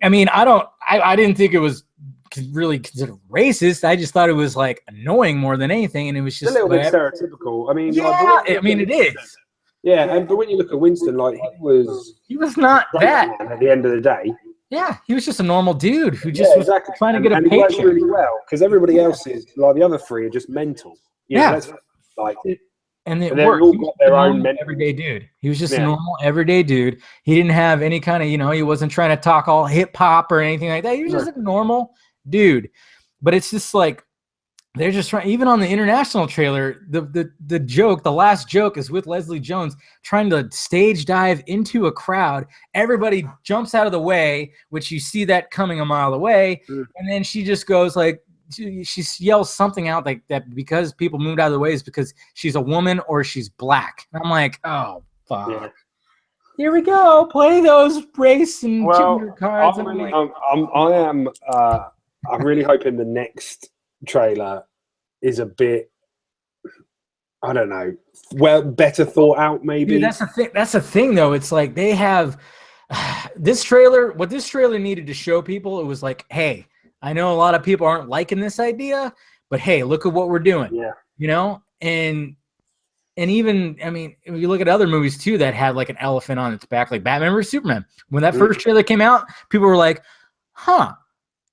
I mean, I didn't think it was really considered racist. I just thought it was like annoying more than anything, and it was just a little bit stereotypical. I mean, it is. Yeah, but when you look at Winston, like he was not that at the end of the day. Yeah, he was just a normal dude who just was trying to get a paycheck. He worked really well because everybody else is like the other three are just mental. And they all got their own everyday dude. He was just a normal everyday dude. He didn't have any kind of, he wasn't trying to talk all hip hop or anything like that. He was just a normal dude. But it's just like they're just trying. Even on the international trailer, the joke, the last joke is with Leslie Jones trying to stage dive into a crowd. Everybody jumps out of the way, which you see that coming a mile away, and then she just goes like. She yells something out like that because people moved out of the way is because she's a woman or she's black. And I'm like, oh fuck. Yeah. Here we go. Play those race and gender cards. I'm really hoping the next trailer is a bit, I don't know, better thought out maybe. Dude, that's the thing though. It's like they have this trailer, what this trailer needed to show people, it was like, hey, I know a lot of people aren't liking this idea, but hey, look at what we're doing. Yeah. You know, and even, I mean, if you look at other movies too that had like an elephant on its back, like Batman vs Superman. When that first trailer came out, people were like, huh.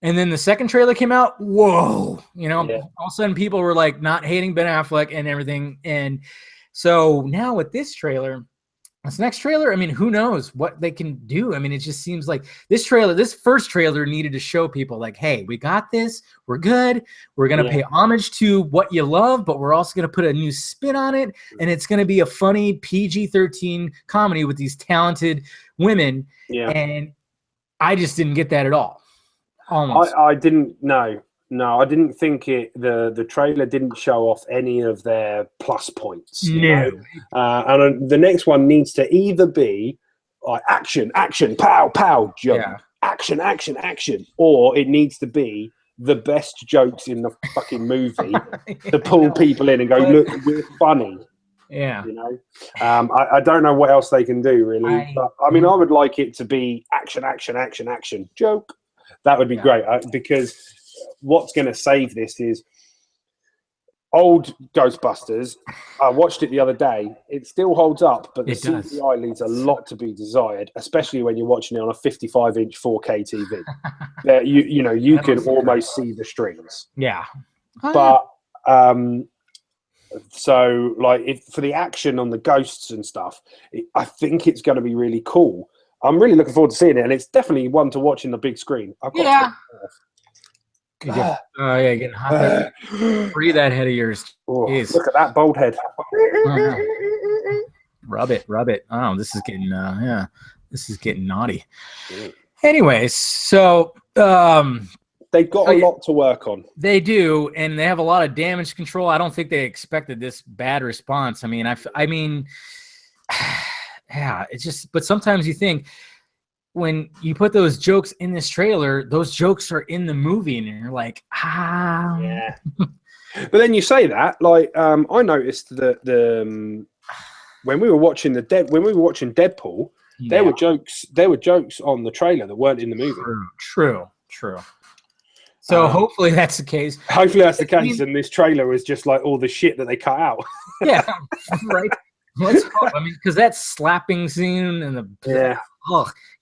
And then the second trailer came out, whoa. You know, all of a sudden people were like not hating Ben Affleck and everything. And so now with this trailer, this next trailer, I mean, who knows what they can do? I mean, it just seems like this first trailer needed to show people like, hey, we got this. We're good. We're going to pay homage to what you love, but we're also going to put a new spin on it. And it's going to be a funny PG-13 comedy with these talented women. Yeah. And I just didn't get that at all. Almost. I didn't know. No, I didn't think it. The trailer didn't show off any of their plus points. No. And the next one needs to either be like action, pow, pow, jump, action, or it needs to be the best jokes in the fucking movie to pull people in and go, look, we're funny. Yeah. You know, I don't know what else they can do really, but I mean, I would like it to be action, joke. That would be great because what's going to save this is old Ghostbusters. I watched it the other day. It still holds up, but the CGI leaves a lot to be desired, especially when you're watching it on a 55-inch 4K TV. You can almost see the strings. Yeah. But so like for the action on the ghosts and stuff, I think it's going to be really cool. I'm really looking forward to seeing it, and it's definitely one to watch in the big screen. Getting hot. Breathe that head of yours. Look at that bald head. Rub it. Oh, this is getting this is getting naughty. Anyways, so they've got a lot to work on. They do, and they have a lot of damage control. I don't think they expected this bad response. I mean, I mean, it's just. But sometimes you think, when you put those jokes in this trailer, those jokes are in the movie, and you're like, Yeah. But then you say that, like, I noticed that when we were watching Deadpool, there were jokes on the trailer that weren't in the movie. True. So hopefully that's the case. Hopefully that's the case, and this trailer is just like all the shit that they cut out. Yeah, right. I mean, because that slapping scene and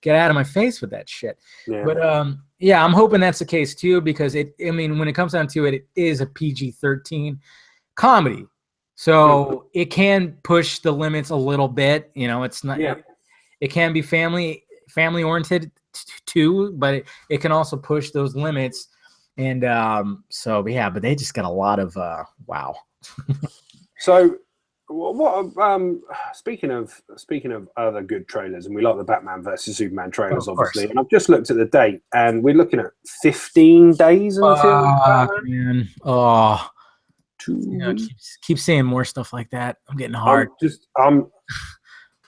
get out of my face with that shit. Yeah. But I'm hoping that's the case too, because when it comes down to it, it is a PG-13 comedy, so it can push the limits a little bit. You know, it's not. Yeah. It can be family oriented too, but it can also push those limits. And but they just got a lot of wow. So. What speaking of other good trailers, and we like the Batman versus Superman trailers, obviously. And I've just looked at the date, and we're looking at 15 days until. Man. Oh, keep saying more stuff like that. I'm getting hard.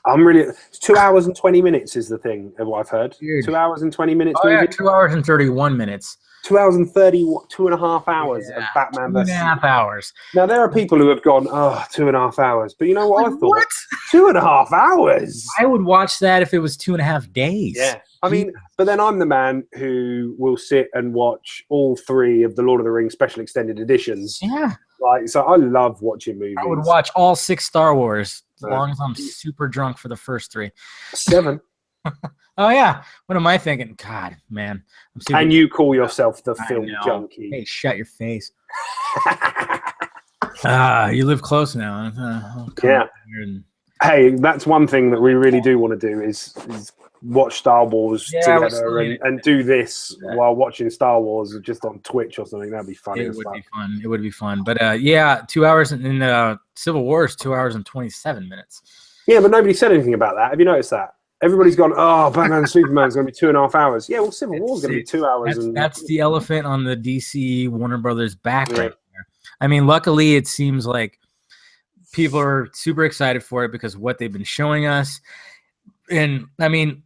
I'm really. It's 2 hours and 20 minutes is the thing of what I've heard. Dude. 2 hours and 20 minutes. Oh, movie. 2 hours and 31 minutes. 2 hours and 2.5 hours of Batman versus 2.5 hours. Now, there are people who have gone, 2.5 hours. But you know what I thought? What? 2.5 hours? I would watch that if it was 2.5 days. Yeah. I mean, but then I'm the man who will sit and watch all 3 of the Lord of the Rings special extended editions. Yeah. So I love watching movies. I would watch all 6 Star Wars as long as I'm super drunk for the first 3. 7. Oh, yeah. What am I thinking? God, man. And you call yourself the film junkie. Hey, shut your face. You live close now. Yeah. Hey, that's one thing that we really do want to do is watch Star Wars together and do this while watching Star Wars just on Twitch or something. That'd be funny. It would be fun. But 2 hours in Civil War is 2 hours and 27 minutes. Yeah, but nobody said anything about that. Have you noticed that? Everybody's gone, Batman and Superman's going to be 2.5 hours. Yeah, well, Civil War's going to be 2 hours. That's the elephant on the DC Warner Brothers back right there. I mean, luckily, it seems like people are super excited for it because of what they've been showing us. And, I mean,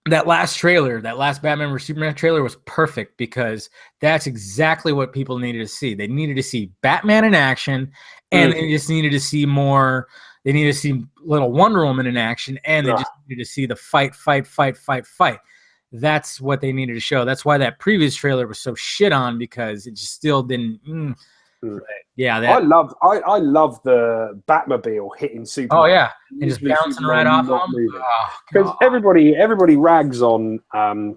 that last Batman vs Superman trailer was perfect because that's exactly what people needed to see. They needed to see Batman in action, and they just needed to see more. They needed to see little Wonder Woman in action, and they just needed to see the fight. That's what they needed to show. That's why that previous trailer was so shit on, because it just still didn't. Yeah, I love the Batmobile hitting Superman. Oh yeah, and just bouncing Superman right off him. Because everybody rags on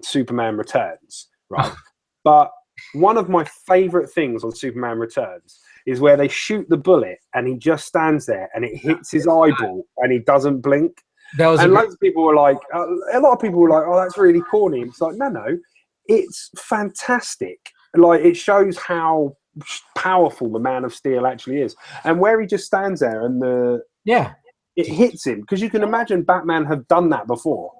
Superman Returns, right? But one of my favorite things on Superman Returns is where they shoot the bullet and he just stands there and it hits his eyeball and he doesn't blink. Loads of people were like, a lot of people were like, "Oh, that's really corny." It's like, no, it's fantastic. Like, it shows how powerful the Man of Steel actually is, and where he just stands there and it hits him, because you can imagine Batman have done that before.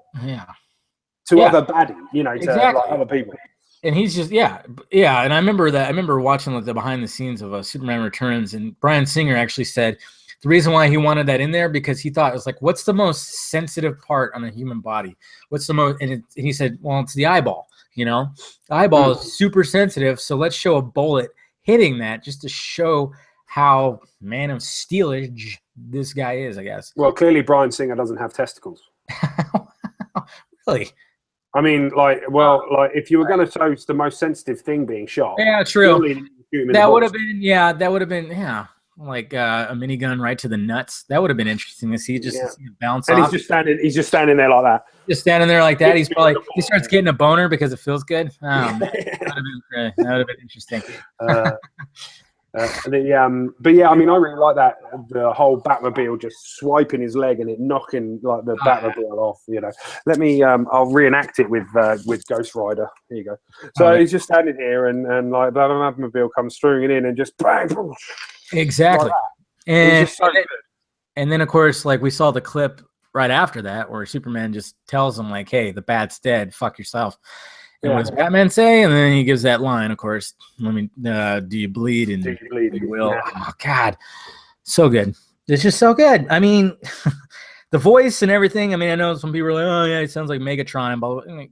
To other baddies, to like other people. And he's just and I remember watching the behind the scenes of Superman Returns, and Bryan Singer actually said the reason why he wanted that in there, because he thought it was like, what's the most sensitive part on a human body? What's the most? And he said, well, it's the eyeball. The eyeball is super sensitive, so let's show a bullet hitting that just to show how Man of Steelage this guy is, I guess. Well, clearly Bryan Singer doesn't have testicles. Really? I mean, if you were going to show the most sensitive thing being shot, true. That would have been like a minigun right to the nuts. That would have been interesting to see, just to see it bounce off. And he's just standing there like that. Just standing there like that. He starts getting a boner because it feels good. That would have been interesting. But yeah, I mean, I really like that, the whole Batmobile just swiping his leg and it knocking like the Batmobile off. Let me, I'll reenact it with Ghost Rider. Here you go. So he's just standing here, and like the Batmobile comes stringing in and just bang. Exactly. Like and then of course, like, we saw the clip right after that where Superman just tells him, like, hey, the bat's dead, fuck yourself. And what does Batman say? And then he gives that line, of course, let me do you bleed? And do you bleed? You will. Oh God, so good. It's just so good. I mean, the voice and everything. I mean, I know some people are like, oh yeah, it sounds like Megatron and blah, blah, blah.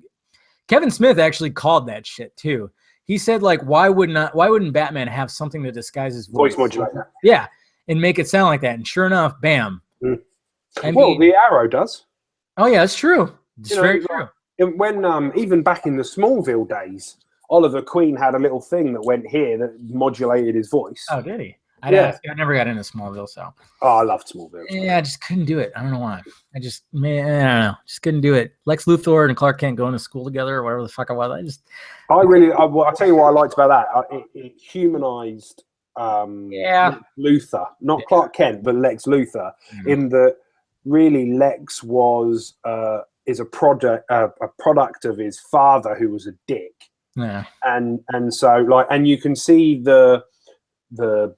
Kevin Smith actually called that shit too. He said, like, why wouldn't Batman have something to disguise his voice modulator? Yeah, and make it sound like that. And sure enough, bam. Well, the Arrow does. Oh yeah, it's true. It's very true. When even back in the Smallville days, Oliver Queen had a little thing that went here that modulated his voice. Oh, did he? I never got into Smallville, so. Oh, I loved Smallville. Yeah, I just couldn't do it. I don't know why. I don't know. Just couldn't do it. Lex Luthor and Clark Kent going to school together or whatever the fuck it was. I'll tell you what I liked about that. It humanized Luthor, not Clark Kent, but Lex Luthor, in that really Lex was is a product of his father, who was a dick. Yeah. And so, like, and you can see the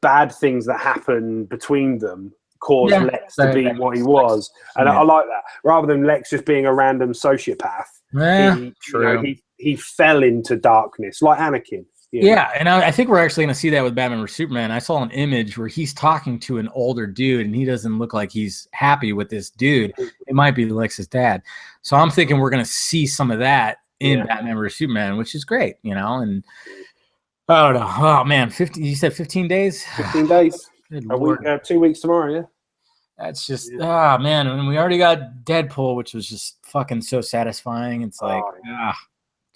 bad things that happen between them caused Lex to be what he was. And I like that. Rather than Lex just being a random sociopath, he fell into darkness like Anakin. Yeah, and I think we're actually going to see that with Batman vs Superman. I saw an image where he's talking to an older dude, and he doesn't look like he's happy with this dude. It might be Lex's dad. So I'm thinking we're going to see some of that in Batman vs Superman, which is great, and I don't know. Oh man, 15. You said 15 days. 15 days. Good a Lord. week, 2 weeks tomorrow. Yeah. That's just man. And we already got Deadpool, which was just fucking so satisfying. It's like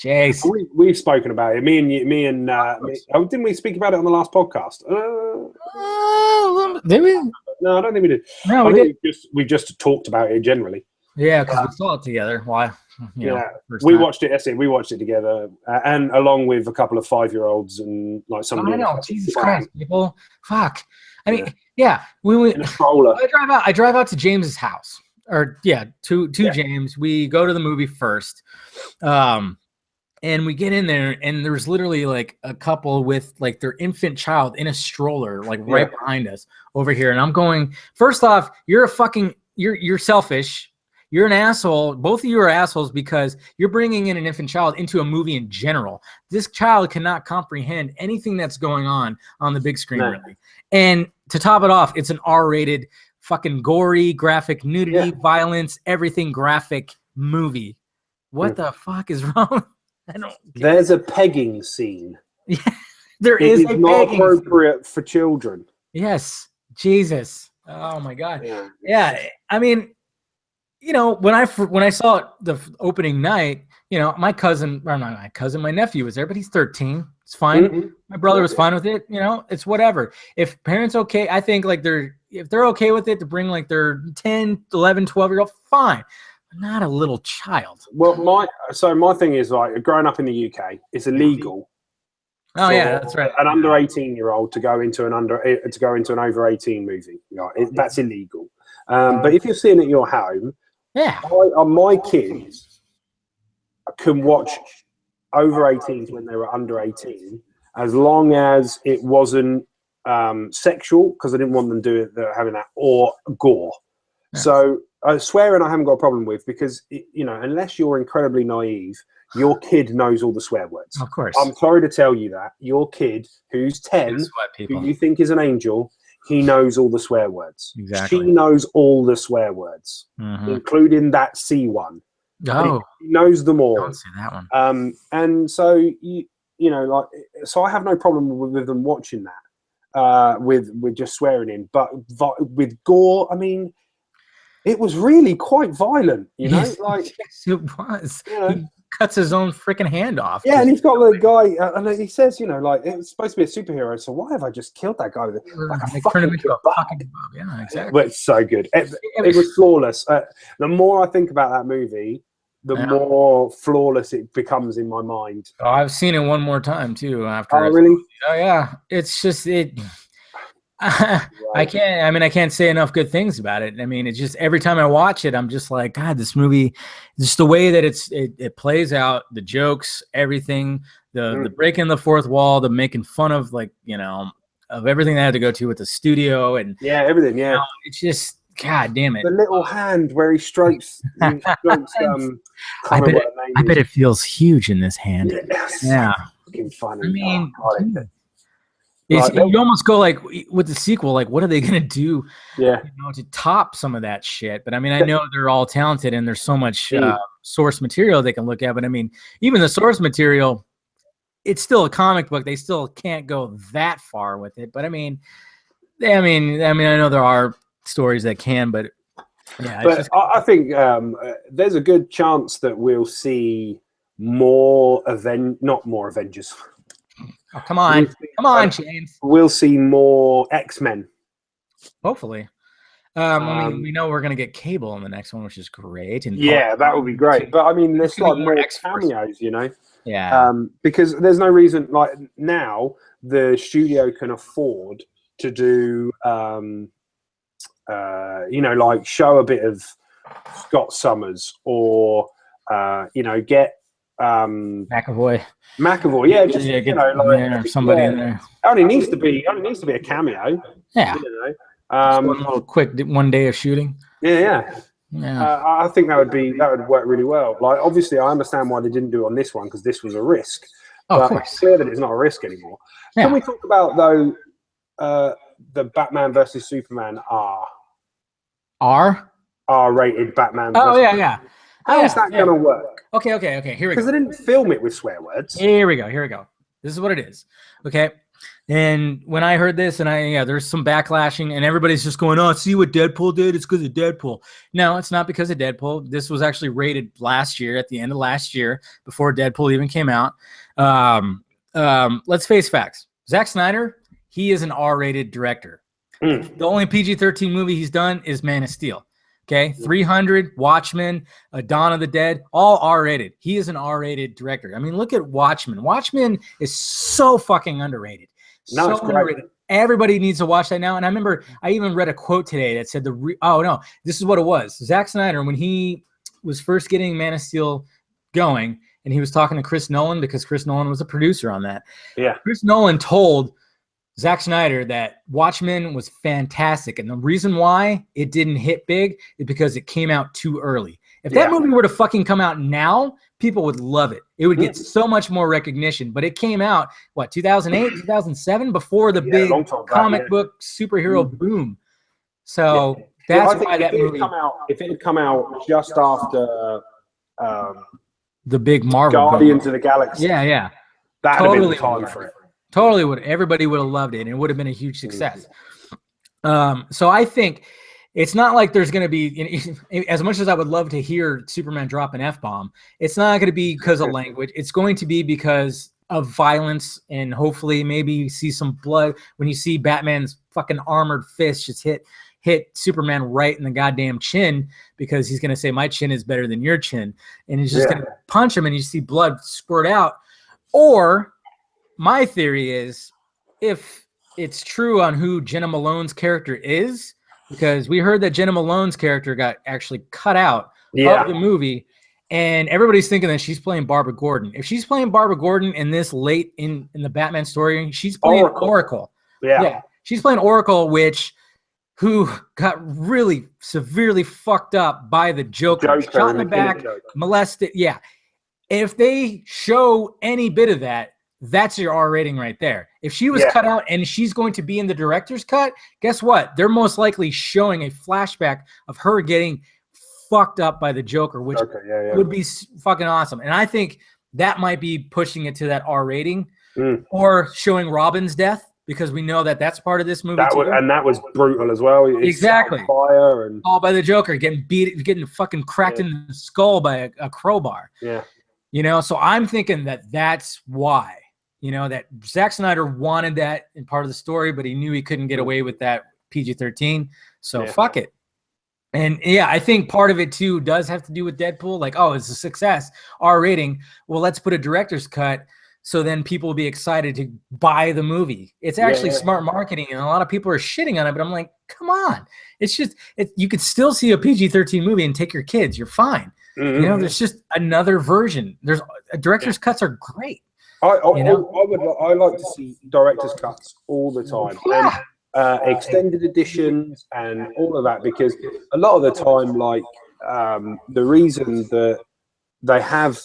Jace. We've spoken about it. Me and didn't we speak about it on the last podcast? Did we? No, I don't think we did. No, we did. We just talked about it generally. Yeah, because we saw it together. Why? We watched it. We watched it together, and along with a couple of 5-year-olds and like some. I know, Jesus Christ, people! Fuck. I mean, we in a stroller. I drive out to James's house, to James. We go to the movie first, and we get in there, and there's literally like a couple with like their infant child in a stroller, like right behind us over here. And I'm going, first off, you're selfish. You're an asshole. Both of you are assholes because you're bringing in an infant child into a movie in general. This child cannot comprehend anything that's going on the big screen, really. And to top it off, it's an R-rated, fucking gory, graphic nudity, violence, everything graphic movie. What the fuck is wrong? There's a pegging scene. Yeah, there is. It is not appropriate for children. Yes, Jesus. Oh my God. Yeah. I mean, you know, when I saw it the opening night, you know, my cousin, or not my cousin, my nephew was there, but he's 13. It's fine. Mm-hmm. My brother was fine with it. You know, it's whatever. If parents okay, I think like if they're okay with it to bring like their 10, 11, 12-year-old, fine. But not a little child. Well, my thing is like growing up in the UK, it's illegal. Oh yeah, that's right. An under 18-year-old to go into an over 18 movie. You know, that's illegal. But if you're seeing it at your home, yeah, my kids can watch over 18s when they were under 18, as long as it wasn't sexual, because I didn't want them having that, or gore. Yeah. So swearing I haven't got a problem with, because you know, unless you're incredibly naive, your kid knows all the swear words. Of course. I'm sorry to tell you that your kid, who's 10, who you think is an angel, he knows all the swear words. Exactly. She knows all the swear words, including that C one. Oh, he knows them all. I don't see that one. And so you know, like, so I have no problem with them watching that, with just swearing in, but with gore, I mean, it was really quite violent, you know. Like yes, it was. You know, he cuts his own freaking hand off. Yeah, and he's got the guy, and he says, you know, like, it's supposed to be a superhero, so why have I just killed that guy with like a fucking him into a kebab? fucking kebab. Yeah, exactly. But it's so good. It was flawless. The more I think about that movie, the more flawless it becomes in my mind. Oh, I've seen it one more time too. After. Oh, really? Oh, yeah. It's just it. I can't say enough good things about it. I mean, it's just every time I watch it, I'm just like, God, this movie, just the way that it plays out, the jokes, everything, the breaking the fourth wall, the making fun of, like, you know, of everything they had to go to with the studio and everything. Yeah, you know, it's just, God damn it. The little hand where he strokes. I bet it feels huge in this hand. Yes. Yeah. Fucking funny. I mean, you almost go like with the sequel, like what are they gonna do? Yeah, you know, to top some of that shit. But I mean, I know they're all talented and there's so much source material they can look at. But I mean, even the source material, it's still a comic book. They still can't go that far with it. But I mean, I know there are stories that can, but yeah. But I think there's a good chance that we'll see not more Avengers. Oh, come on, James. We'll see more X-Men. Hopefully. I mean, we know we're going to get Cable in the next one, which is great. And yeah, that would be great. But I mean, there's like more cameos, you know? Yeah. Because there's no reason, like, now the studio can afford to do, you know, like, show a bit of Scott Summers or, you know, get McAvoy, yeah, just get, you know, like, or somebody in there. Only needs to be a cameo. Yeah, you know, one little quick 1 day of shooting. Yeah. I think that would work really well. Like, obviously, I understand why they didn't do it on this one, because this was a risk. Oh, but of course. It's clear that it's not a risk anymore. Yeah. Can we talk about though the Batman versus Superman R-rated Batman? Oh yeah. How is that going to work? Okay. Here we go. Because they didn't film it with swear words. Here we go. This is what it is. Okay. And when I heard this, and there's some backlashing, and everybody's just going, "Oh, see what Deadpool did? It's because of Deadpool." No, it's not because of Deadpool. This was actually rated last year, at the end of last year, before Deadpool even came out. Let's face facts. Zack Snyder, he is an R-rated director. The only PG-13 movie he's done is Man of Steel. Okay, 300, Watchmen, Dawn of the Dead, all R-rated. He is an R-rated director. I mean, look at Watchmen. Watchmen is so fucking underrated. No, it's underrated. Everybody needs to watch that now. And I remember I even read a quote today that said this is what it was. Zack Snyder, when he was first getting Man of Steel going, and he was talking to Chris Nolan, because Chris Nolan was a producer on that. Yeah. Chris Nolan told Zack Snyder that Watchmen was fantastic, and the reason why it didn't hit big is because it came out too early. If that movie were to fucking come out now, people would love it. It would get so much more recognition. But it came out, 2008, 2007, before the big comic book superhero boom. So that's why that movie. If it had come out just after the big Marvel Guardians of the Galaxy, yeah, that would have been the time for it. Totally would. Everybody would have loved it, and it would have been a huge success. So I think it's not like there's going to be, as much as I would love to hear Superman drop an F-bomb, it's not going to be because of language. It's going to be because of violence, and hopefully maybe you see some blood when you see Batman's fucking armored fist just hit Superman right in the goddamn chin, because he's going to say, my chin is better than your chin. And he's just going to punch him and you see blood squirt out. Or my theory is, if it's true on who Jenna Malone's character is, because we heard that Jenna Malone's character got actually cut out of the movie, and everybody's thinking that she's playing Barbara Gordon. If she's playing Barbara Gordon in this late in the Batman story, she's playing Oracle. Yeah. She's playing Oracle, who got really severely fucked up by the Joker shot in the back, molested. Yeah. If they show any bit of that, that's your R rating right there. If she was cut out and she's going to be in the director's cut, guess what? They're most likely showing a flashback of her getting fucked up by the Joker, which would be fucking awesome. And I think that might be pushing it to that R rating, or showing Robin's death, because we know that that's part of this movie too. And that was brutal as well. Exactly. Fire and all by the Joker, getting fucking cracked in the skull by a crowbar. Yeah. You know, so I'm thinking that that's why. You know, that Zack Snyder wanted that in part of the story, but he knew he couldn't get away with that PG-13. So fuck it. And I think part of it too does have to do with Deadpool. Like, oh, it's a success, R rating. Well, let's put a director's cut, so then people will be excited to buy the movie. It's actually smart marketing, and a lot of people are shitting on it, but I'm like, come on. It's just, you could still see a PG-13 movie and take your kids. You're fine. You know, there's just another version. There's director's cuts are great. I like to see director's cuts all the time, and extended editions and all of that, because a lot of the time, like the reason that they have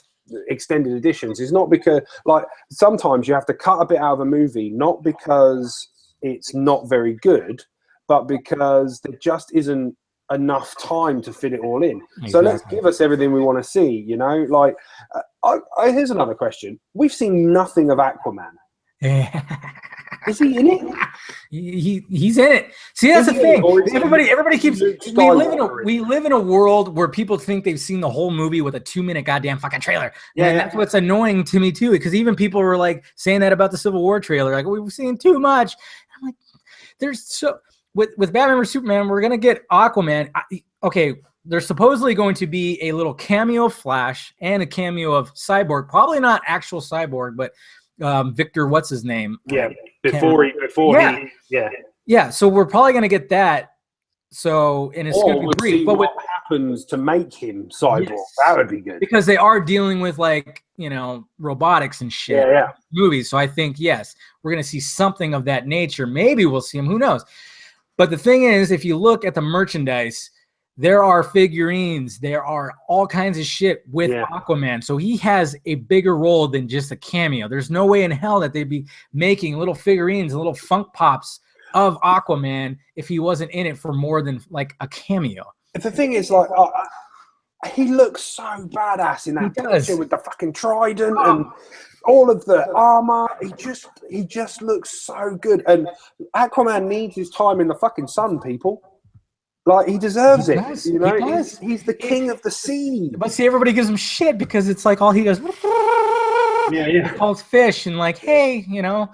extended editions is not because, like, sometimes you have to cut a bit out of a movie, not because it's not very good, but because there just isn't enough time to fit it all in. Exactly. So let's give us everything we want to see, you know. Like, here's another question. We've seen nothing of Aquaman. Is he in it? He's in it. See, that's the thing. Everybody keeps. We live in a world where people think they've seen the whole movie with a 2-minute goddamn fucking trailer. And that's what's annoying to me too, because even people were like saying that about the Civil War trailer. Like, we've seen too much. I'm like, there's so. With Batman vs Superman, we're gonna get Aquaman. Okay, there's supposedly going to be a little cameo of Flash and a cameo of Cyborg. Probably not actual Cyborg, but Victor, what's his name? Yeah, Yeah. So we're probably gonna get that. So, and it's gonna be brief. But what happens to make him Cyborg? That would be good, because they are dealing with, like, you know, robotics and shit. Movies. So I think we're gonna see something of that nature. Maybe we'll see him. Who knows? But the thing is, if you look at the merchandise, there are figurines, there are all kinds of shit with Aquaman. So he has a bigger role than just a cameo. There's no way in hell that they'd be making little figurines and little Funk Pops of Aquaman if he wasn't in it for more than like a cameo. The thing is, like, he looks so badass in that picture with the fucking trident and all of the armor. He just looks so good. And Aquaman needs his time in the fucking sun, people. Like, he deserves it. You know, he's the king of the sea. But see, everybody gives him shit because it's like all he does. He calls fish and like, hey, you know,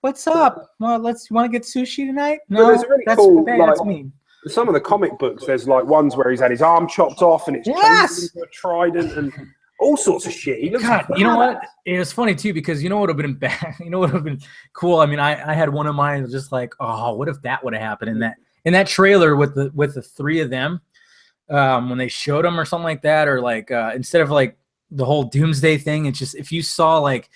what's up? Well, you want to get sushi tonight? No, that's cool, that's mean. Some of the comic books, there's like ones where he's had his arm chopped off and it's changed into a trident and all sorts of shit. He looks you know what? It was funny too, because you know what would have been bad? You know what would have been cool? I mean, I had one of mine just like, oh, what if that would have happened in that trailer with the three of them, when they showed them or something like that, or like instead of like the whole Doomsday thing, it's just, if you saw like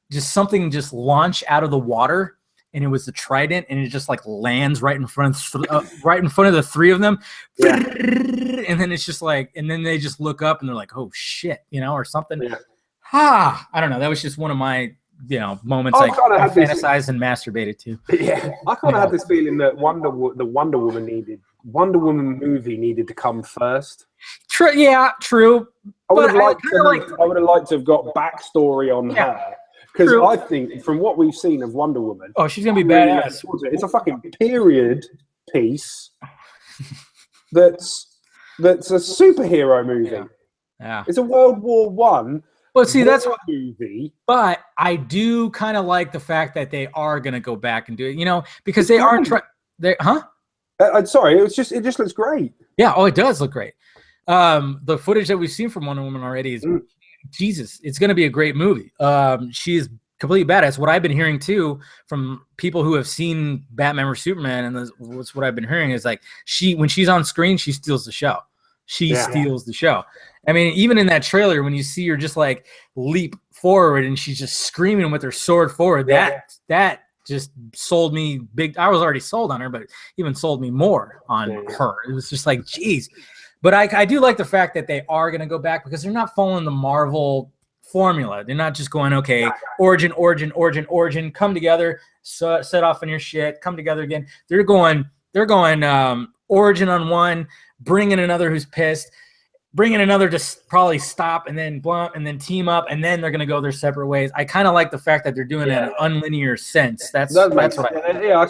just something just launch out of the water and it was the trident and it just like lands right in front of the three of them, and then it's just like, and then they just look up and they're like, oh shit, you know, or something. I don't know. That was just one of my, you know, moments I fantasized and masturbated to. I kind of had this feeling that the Wonder Woman movie needed to come first. True. I would have liked to have got backstory on her, because I think from what we've seen of Wonder Woman, she's gonna be badass. It's a fucking period piece. that's a superhero movie. Yeah. It's a World War One. Well, see, that's what movie. But I do kind of like the fact that they are going to go back and do it, because they aren't trying. Sorry, it just looks great. Yeah. Oh, it does look great. The footage that we've seen from Wonder Woman already is Jesus. It's going to be a great movie. She is completely badass. What I've been hearing too from people who have seen Batman or Superman, and what I've been hearing is like when she's on screen, she steals the show. She steals the show. I mean, even in that trailer, when you see her just like leap forward and she's just screaming with her sword forward, that just sold me big. I was already sold on her, but even sold me more on her. It was just like, geez. But I do like the fact that they are going to go back because they're not following the Marvel formula. They're not just going, okay, origin, come together, set off on your shit, come together again. They're going origin on one, bring in another who's pissed, bring in another to probably stop and then blunt and then team up, and then they're going to go their separate ways. I kind of like the fact that they're doing it in an unlinear sense. That's what I see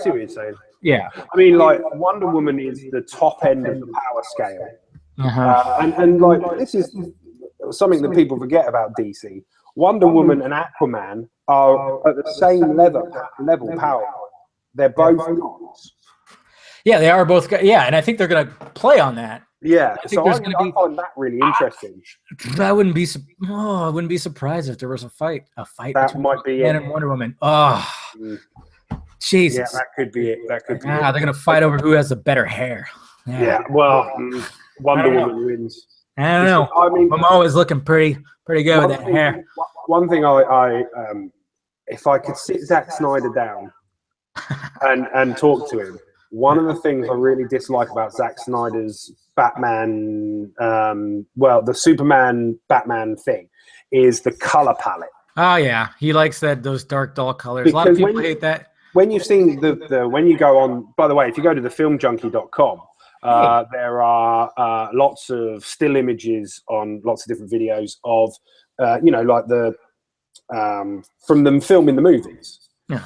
what you're saying. Yeah. I mean, like, Wonder Woman is the top end of the power scale. And like, this is something that people forget about DC. Wonder Woman and Aquaman are at the same level power. They're both gods. Yeah, they are both. Yeah, and I think they're going to play on that. Yeah, so I find that really interesting. I wouldn't be surprised if there was a fight that between might be Man and Wonder Woman. Oh, Jesus. Yeah, that could be it. They're going to fight over who has the better hair. Well, Wonder Woman wins. I don't know. I mean, Momoa is looking pretty good with that hair. One thing if I could sit Zack Snyder down and talk to him, one of the things I really dislike about Zack Snyder's Batman, the Superman Batman thing, is the color palette. Oh yeah, he likes those dark, dull colors. A lot of people hate that. When you've seen when you go on, by the way, if you go to thefilmjunkie.com, there are lots of still images on lots of different videos of, like from them filming the movies. Yeah.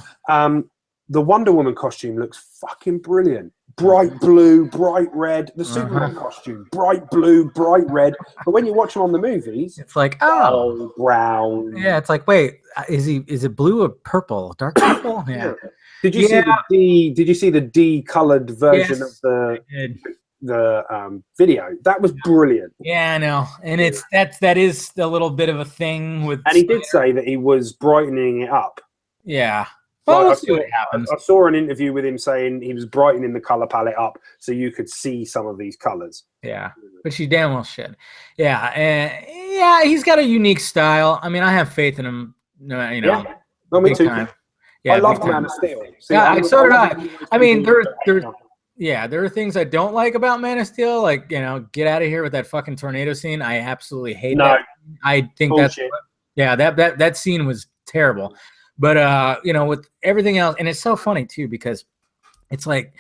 The Wonder Woman costume looks fucking brilliant. Bright blue, bright red. The Superman costume, bright blue, bright red. But when you watch them on the movies, it's like, brown. Yeah, it's like, wait, is it blue or purple? Dark purple? Yeah. Did you see the D-colored version of the video? That was brilliant. Yeah, I know. And that is a little bit of a thing with. And he did say that he was brightening it up. Yeah. Well, we'll see what happens. I saw an interview with him saying he was brightening the color palette up so you could see some of these colors. Yeah, but she damn well should. Yeah, and he's got a unique style. I mean, I have faith in him. Me too. Time. Yeah, I love Man of Steel. So did I. I mean, there are things I don't like about Man of Steel, like get out of here with that fucking tornado scene. I absolutely hate that. I think bullshit. that scene was terrible. But with everything else, and it's so funny too because it's like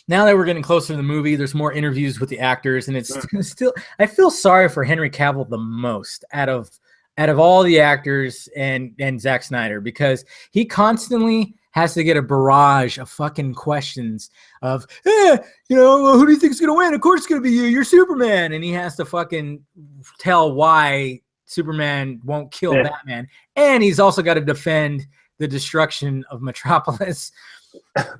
now that we're getting closer to the movie, there's more interviews with the actors, and it's still. I feel sorry for Henry Cavill the most out of all the actors and Zack Snyder, because he constantly has to get a barrage of fucking questions of, who do you think is gonna win? Of course it's gonna be you. You're Superman, and he has to fucking tell why Superman won't kill Batman, and he's also got to defend the destruction of Metropolis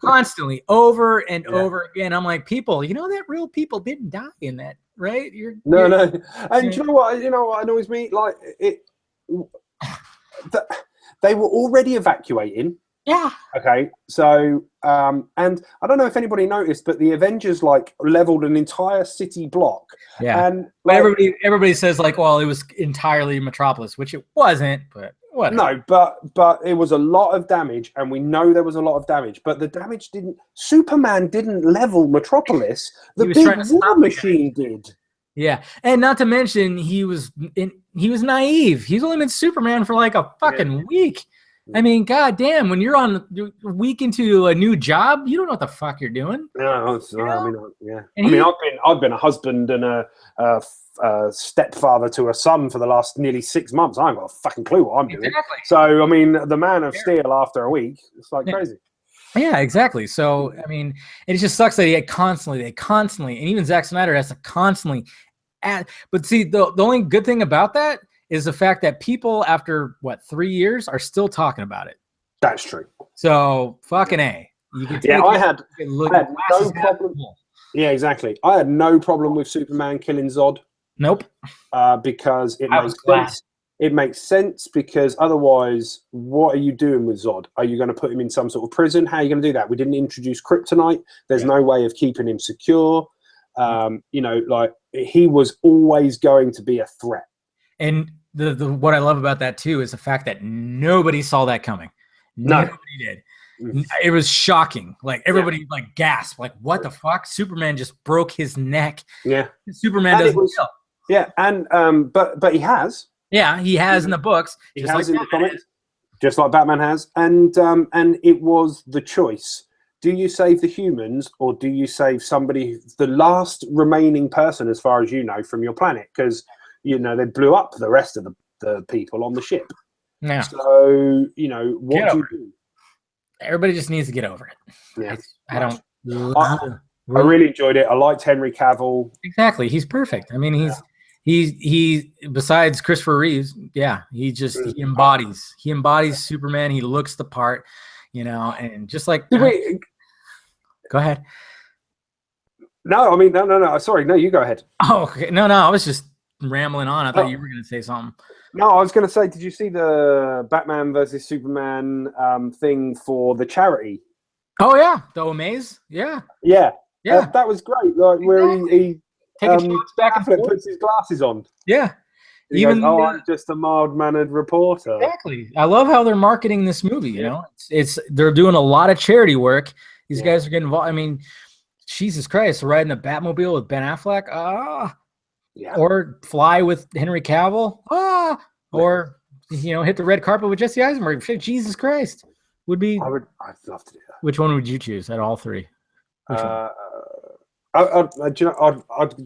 constantly over and over again. I'm like, people, that real people didn't die in that, right? No. And you know what annoys me? Like they were already evacuating. Yeah. Okay. So, and I don't know if anybody noticed, but the Avengers leveled an entire city block. Yeah. And everybody says well, it was entirely Metropolis, which it wasn't, but whatever. No, but it was a lot of damage, and we know there was a lot of damage. But the damage Superman didn't level Metropolis. The big war machine did. Yeah, and not to mention he was naive. He's only been Superman for a fucking week. I mean, goddamn, when you're a week into a new job, you don't know what the fuck you're doing. No, I've been a husband and a stepfather to a son for the last nearly 6 months. I haven't got a fucking clue what I'm doing. Exactly. So, I mean, the Man of Steel after a week, it's crazy. Yeah, exactly. So, I mean, it just sucks that they constantly, and even Zack Snyder has to constantly add. But see, the only good thing about that is the fact that people after, 3 years are still talking about it. That's true. So, fucking A. You can take I had no problem. Yeah, exactly. I had no problem with Superman killing Zod. Nope. Because it makes sense. It makes sense because otherwise, what are you doing with Zod? Are you going to put him in some sort of prison? How are you going to do that? We didn't introduce kryptonite. There's no way of keeping him secure. You know, like he was always going to be a threat. And the what I love about that too is the fact that nobody saw that coming. Nobody did. It was shocking. Like everybody like gasped. Like, what the fuck? Superman just broke his neck. Yeah. Superman doesn't kill. Yeah, and but he has. Yeah, he has in the books. He has in the comics, just like Batman has. And it was the choice. Do you save the humans or do you save somebody, the last remaining person, as far as you know, from your planet? Because, you know, they blew up the rest of the people on the ship. Yeah. So, you know, what do you do? Everybody just needs to get over it. Yeah. I really enjoyed it. I liked Henry Cavill. Exactly. He's perfect. I mean, he besides Christopher Reeves, he embodies Superman. He looks the part, you know, and just like go ahead. No, I mean no. Sorry, no, you go ahead. Oh, okay. No, I was just rambling on. I thought you were going to say something. No, I was going to say, did you see the Batman versus Superman thing for the charity? Oh yeah, the Omaze. Yeah. That was great. Like where he back and forth. Puts his glasses on. Yeah. He goes, I'm just a mild-mannered reporter. Exactly. I love how they're marketing this movie. You know, they're doing a lot of charity work. These guys are getting involved. I mean, Jesus Christ, riding the Batmobile with Ben Affleck. Or fly with Henry Cavill. Or hit the red carpet with Jesse Eisenberg. Jesus Christ, I'd love to do that. Which one would you choose out of all three? I'd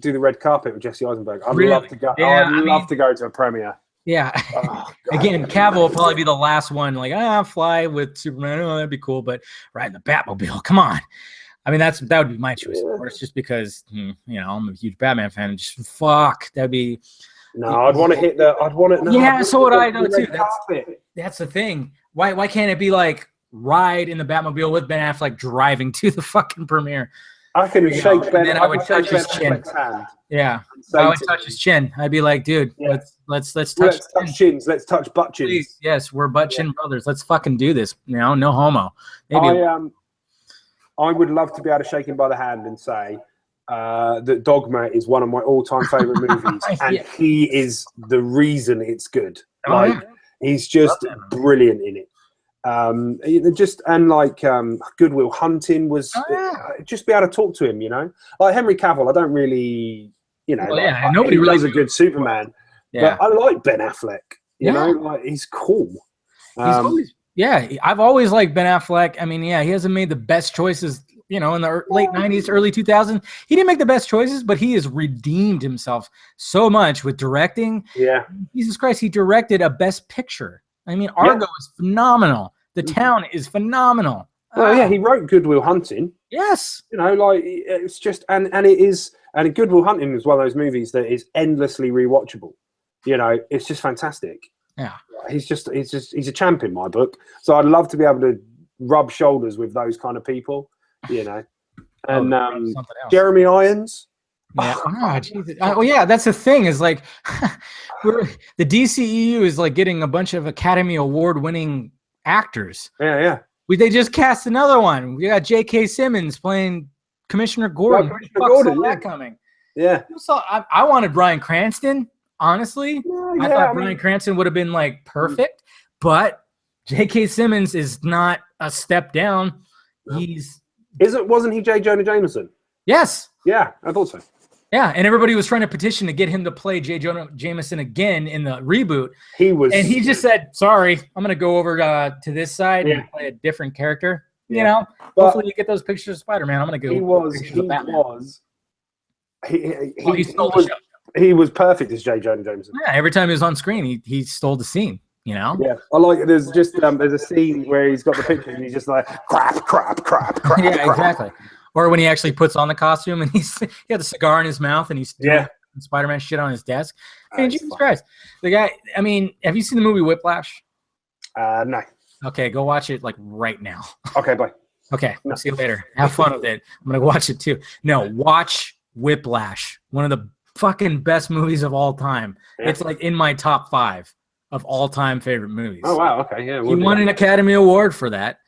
do the red carpet with Jesse Eisenberg. I'd love to go. Yeah, I'd love to go to a premiere. Yeah. Again, Cavill will probably be the last one. Like, fly with Superman. Oh, that'd be cool. But riding the Batmobile, come on. I mean, that would be my choice. Of course, just because I'm a huge Batman fan. And just that'd be. No, I'd want to hit the. I'd want to. Yeah, so would I though too. That's the thing. Why can't it be like ride in the Batmobile with Ben Affleck driving to the fucking premiere? I can shake Ben. And then I would touch his chin. Hand. Yeah, I would touch his chin. I'd be like, dude, let's touch chins. Let's touch butt chins. Please. Yes, we're butt chin brothers. Let's fucking do this. No homo. Maybe. I would love to be able to shake him by the hand and say that Dogma is one of my all-time favorite movies, and he is the reason it's good. He's just brilliant in it. Good Will Hunting was just be able to talk to him, like Henry Cavill. I don't really, nobody really does a good Superman, but I like Ben Affleck. You know, like he's cool. I've always liked Ben Affleck. I mean, he hasn't made the best choices, in the late 90s, early 2000s. He didn't make the best choices, but he has redeemed himself so much with directing. Yeah. Jesus Christ, he directed a Best Picture. I mean, Argo is phenomenal. The Town is phenomenal. Well, he wrote Good Will Hunting. Yes. It's just, and Good Will Hunting is one of those movies that is endlessly rewatchable. It's just fantastic. Yeah. He's a champ in my book. So I'd love to be able to rub shoulders with those kind of people, And Jeremy Irons. Yeah. Jesus. That's the thing is like the DCEU is like getting a bunch of Academy Award winning actors. Yeah. They just cast another one. We got J.K. Simmons playing Commissioner Gordon. That coming. Yeah. I wanted Bryan Cranston. Honestly, I thought Bryan Cranston would have been like perfect, but J.K. Simmons is not a step down. Wasn't he J. Jonah Jameson? Yes. Yeah, I thought so. Yeah, and everybody was trying to petition to get him to play J. Jonah Jameson again in the reboot. And he just said, "Sorry, I'm going to go over to this side and play a different character." But hopefully you get those pictures of Spider-Man. I'm going to go. He stole the show. He was perfect as J. Jonah Jameson. Yeah, every time he was on screen, he stole the scene. You know? Yeah, I like. There's a scene where he's got the picture and he's just like crap. Yeah, crap. exactly. Or when he actually puts on the costume and he got the cigar in his mouth and he's doing Spider-Man shit on his desk. I mean, Jesus Christ, the guy. I mean, have you seen the movie Whiplash? No. Okay, go watch it like right now. Okay, bye. Okay, no. See you later. Have fun with it. I'm gonna watch it too. No, watch Whiplash. One of the fucking best movies of all time. Yeah. It's like in my top 5 of all-time favorite movies. Oh wow, okay, yeah. He won an Academy Award for that,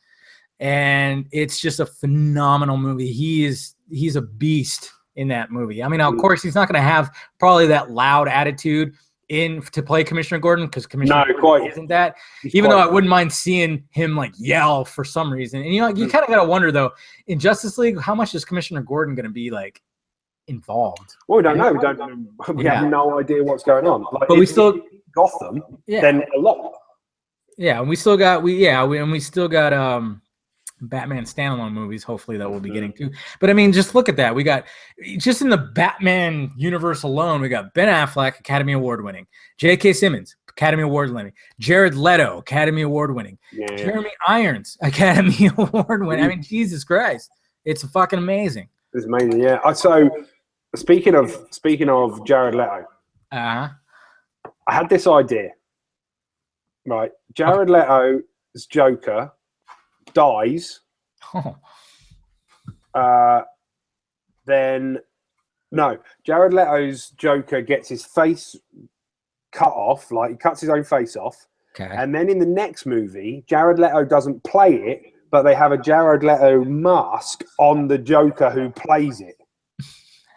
and it's just a phenomenal movie. He's a beast in that movie. I mean, of course, he's not going to have probably that loud attitude to play Commissioner Gordon because Commissioner Gordon isn't that. Even though I wouldn't mind seeing him like yell for some reason. And you kind of got to wonder though, in Justice League, how much is Commissioner Gordon going to be like involved? Well, we don't know. We have no idea what's going on. Like, but we still. Gotham, then a lot. Yeah, and we still got Batman standalone movies, hopefully that we'll be getting to. But I mean, just look at that. We got just in the Batman universe alone, we got Ben Affleck, Academy Award winning, J.K. Simmons, Academy Award winning, Jared Leto, Academy Award winning, Jeremy Irons, Academy Award winning. I mean, Jesus Christ, it's fucking amazing. It's amazing, yeah. So speaking of Jared Leto, I had this idea, right? Jared Leto's Joker dies. Then, no, Jared Leto's Joker gets his face cut off, like he cuts his own face off. Okay. And then in the next movie, Jared Leto doesn't play it, but they have a Jared Leto mask on the Joker who plays it.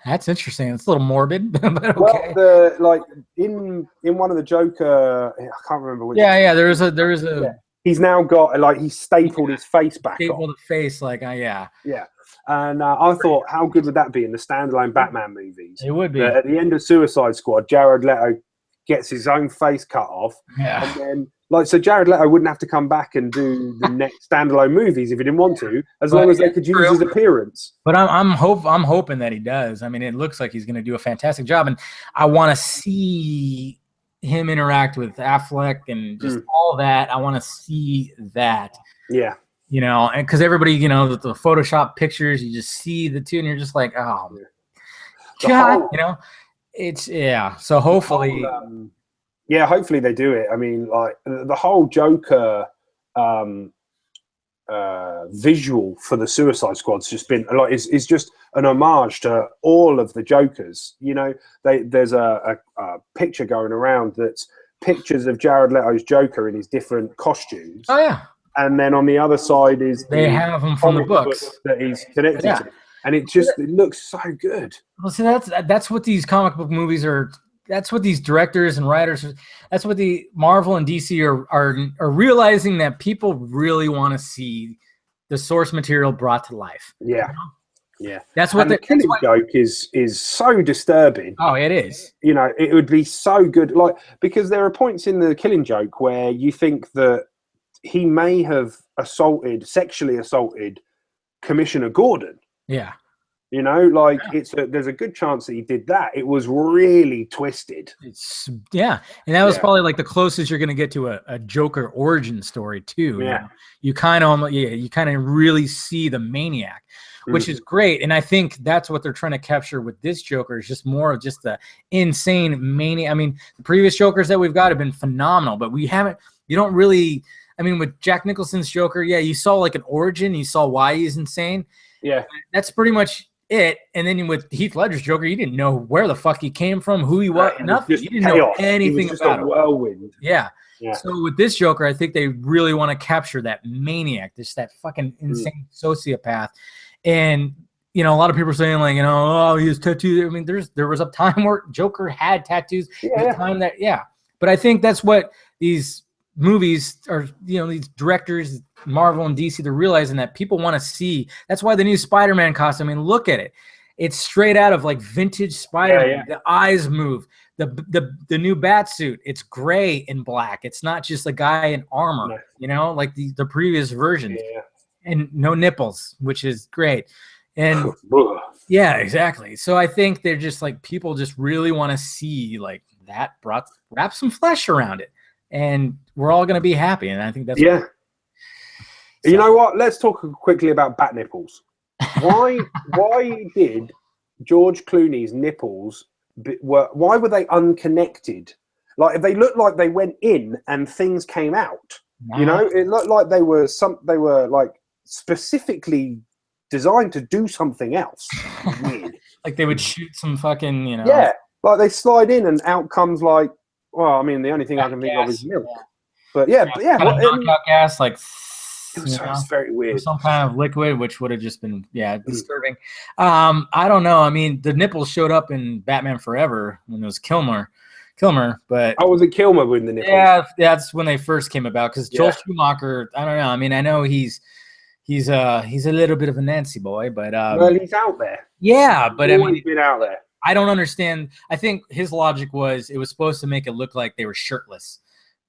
That's interesting. It's a little morbid, but okay. Well, in one of the Joker, I can't remember which. Yeah. There is a. Yeah. He's now got he stapled his face back. Stapled the face, yeah. Yeah, and I thought, how good would that be in the standalone Batman movies? It would be. At the end of Suicide Squad, Jared Leto gets his own face cut off, and then so Jared Leto wouldn't have to come back and do the next standalone movies if he didn't want to, as long as they could use his appearance. But I'm hoping that he does. I mean, it looks like he's going to do a fantastic job, and I want to see him interact with Affleck and just all that. I want to see that. Yeah. And because everybody, the Photoshop pictures, you just see the two, and you're just like, oh, God, it's So hopefully. Hopefully they do it. I mean, the whole Joker visual for the Suicide Squad's just been is just an homage to all of the Jokers. There's a picture going around that's pictures of Jared Leto's Joker in his different costumes. Oh yeah. And then on the other side is they have them from the books that he's connected to, and it looks so good. Well, see, that's what these comic book movies are. That's what these directors and writers. That's what the Marvel and DC are realizing, that people really want to see the source material brought to life. Yeah, yeah. That's what the Killing Joke is so disturbing. Oh, it is. It would be so good, because there are points in the Killing Joke where you think that he may have sexually assaulted Commissioner Gordon. Yeah. There's a good chance that he did that. It was really twisted. And that was probably like the closest you're going to get to a Joker origin story too. Yeah. You kind of really see the maniac, which is great. And I think that's what they're trying to capture with this Joker, is just more of just the insane maniac. I mean, the previous Jokers that we've got have been phenomenal, but you don't really. I mean, with Jack Nicholson's Joker, you saw like an origin, you saw why he's insane. Yeah, that's pretty much it. And then with Heath Ledger's Joker, you didn't know where the fuck he came from, who he was, nothing. You didn't know anything about him. Whirlwind. Yeah. So with this Joker, I think they really want to capture that maniac, that fucking insane sociopath. And a lot of people are saying he has tattoos. I mean, there was a time where Joker had tattoos. Yeah. Time that But I think that's what these movies are, these directors, Marvel and DC, they're realizing that people want to see. That's why the new Spider-Man costume, I mean, look at it. It's straight out of vintage Spider-Man. The eyes move. The new bat suit, it's gray and black. It's not just a guy in armor, like the previous versions. Yeah. And no nipples, which is great. And yeah, exactly. So I think they're just people just really want to see that wrap some flesh around it. and we're all going to be happy. And I think that's So. You know what? Let's talk quickly about bat nipples. Why did George Clooney's nipples? Why were they unconnected? Like, if they looked like they went in and things came out. You know, it looked like they were like specifically designed to do something else. Weird. Like they would shoot some fucking, you know. Yeah, like they slide in and out comes like. Well, I mean, the only thing I can think of is milk. Yeah. But yeah. Knockout gas, like. It was very weird. Some kind of liquid, which would have just been disturbing. I don't know. I mean, the nipples showed up in Batman Forever when it was Kilmer, but was it Kilmer with the nipples? Yeah, that's when they first came about. Because Joel Schumacher, I don't know. I mean, I know he's a little bit of a Nancy boy, but well, he's out there. Yeah, but he's always been out there. I don't understand. I think his logic was it was supposed to make it look like they were shirtless,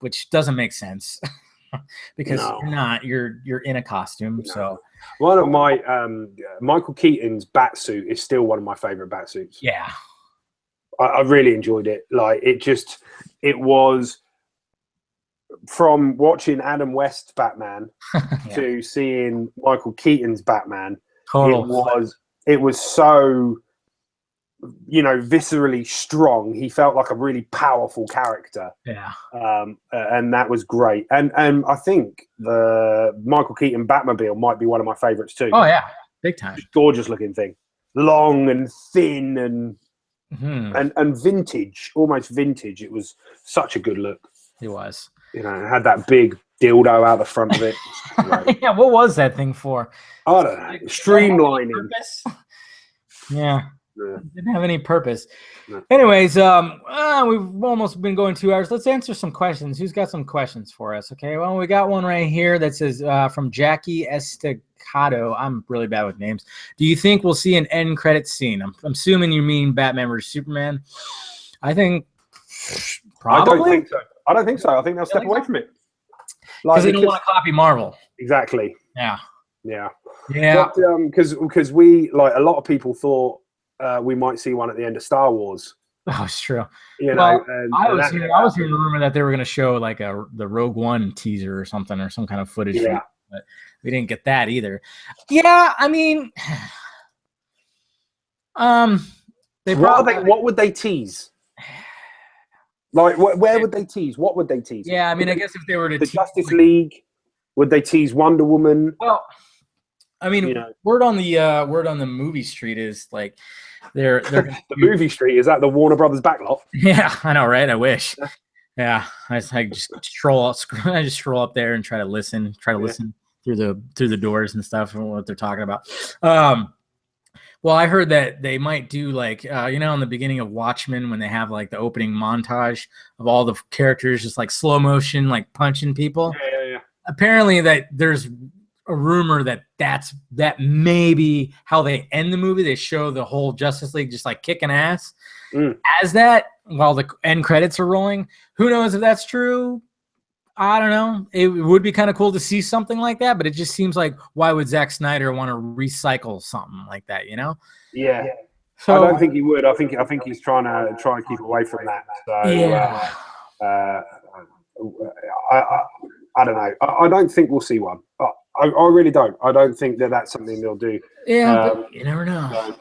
which doesn't make sense. Because you're not. You're in a costume. No. So one of my Michael Keaton's bat suit is still one of my favorite bat suits. Yeah, I really enjoyed it. Like it was from watching Adam West's Batman to seeing Michael Keaton's Batman. It was so, you know, viscerally strong. He felt like a really powerful character. Yeah. And that was great. And I think the Michael Keaton Batmobile might be one of my favorites too. Oh yeah, big time. Just gorgeous looking thing, long and thin and and vintage, almost vintage. It was such a good look. It was. You know, it had that big dildo out the front of it. Yeah, what was that thing for? I don't know. Streamlining. Yeah. Didn't have any purpose. No. Anyways, we've almost been going 2 hours. Let's answer some questions. Who's got some questions for us? Okay, well, we got one right here that says from Jackie Estacado. I'm really bad with names. Do you think we'll see an end credits scene? I'm assuming you mean Batman vs Superman. I think probably. I don't think so. I think they'll step away from it. Because they don't want to copy Marvel. Exactly. Yeah. Because we, like, a lot of people thought we might see one at the end of Star Wars. Oh, it's true. You know, I was hearing a rumor that they were going to show like the Rogue One teaser or something, or some kind of footage. Yeah. But we didn't get that either. Yeah, I mean, what would they tease? Like, where would they tease? What would they tease? Yeah, I mean, I guess if they were to the Justice League, would they tease Wonder Woman? Well, I mean, word on the movie street is like they're the movie street, is that the Warner Brothers backlot? Yeah, I know, right? I wish. Yeah, I just stroll up there and try to listen through the doors and stuff and what they're talking about. Well, I heard that they might do like, in the beginning of Watchmen when they have like the opening montage of all the characters just like slow motion, like punching people. Yeah. Apparently that there's a rumor that maybe how they end the movie. They show the whole Justice League just like kicking ass as that while the end credits are rolling. Who knows if that's true? I don't know. It would be kind of cool to see something like that, but it just seems like why would Zack Snyder want to recycle something like that? You know? Yeah. So I don't think he would. I think he's trying to keep away from that. So yeah. I don't know. I don't think we'll see one. I really don't. I don't think that's something they'll do. Yeah, but you never know.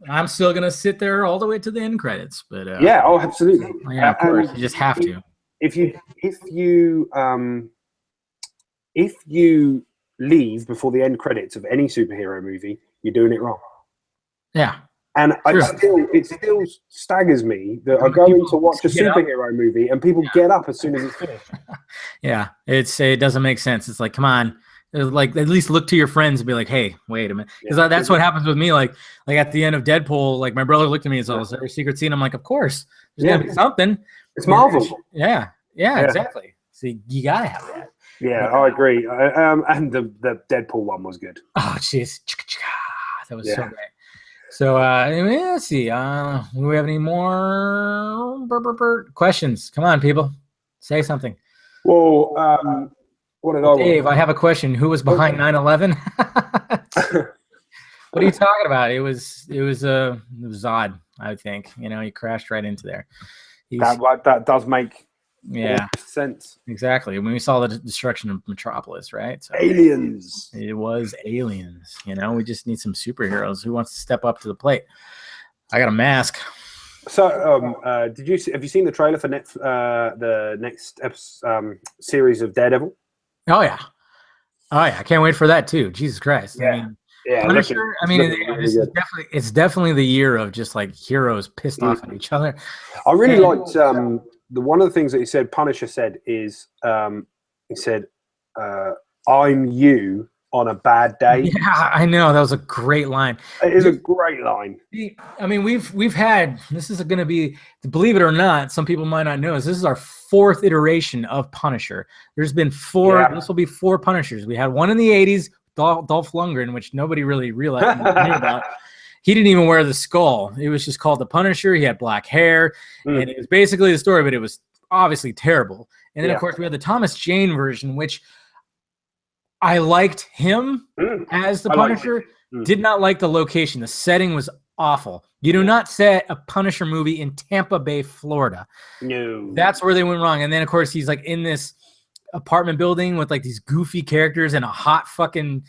I'm still gonna sit there all the way to the end credits, but yeah, absolutely. Yeah, of course. You just have to. If you leave before the end credits of any superhero movie, you're doing it wrong. Yeah. And it still staggers me that I go in to watch a superhero movie and people get up as soon as it's finished. Yeah, it doesn't make sense. It's like, come on, like at least look to your friends and be like, hey, wait a minute, because that's what happens with me. Like at the end of Deadpool, like my brother looked at me and said, "Was there a secret scene?" I'm like, of course, there's gonna be something. It's Marvel. Yeah, exactly. So you gotta have that. Yeah, I agree. And the Deadpool one was good. Oh, jeez, that was so great. So let's see. Do we have any more questions? Come on, people, say something. Well, what did Dave, I have a question. Who was behind 9/11? What are you talking about? It was Zod, I think. He crashed right into there. That does make Yeah, sense. exactly. When we saw the destruction of Metropolis, right? So Aliens. It was aliens. You know, we just need some superheroes. Who wants to step up to the plate? I got a mask. So, have you seen the trailer for the next series of Daredevil? Oh yeah, I can't wait for that too. Jesus Christ! Yeah. I mean, yeah, Punisher. It's definitely the year of just like heroes pissed off at each other. I really liked one of the things that he said. Punisher said is he said, "I'm you on a bad day." Yeah, I know, that was a great line. It is a great line. I mean, we've had, this is going to be, believe it or not, some people might not know this is our 4th iteration of Punisher. There's been 4. Yeah. This will be 4 Punishers. We had one in the 80s, Dolph Lundgren, which nobody really realized knew about. He didn't even wear the skull. It was just called the Punisher. He had black hair, and it was basically the story, but it was obviously terrible. And then, of course, we had the Thomas Jane version, which I liked him as the Punisher. Did not like the location. The setting was awful. You do not set a Punisher movie in Tampa Bay, Florida. No. That's where they went wrong. And then, of course, he's like in this apartment building with like these goofy characters and a hot fucking,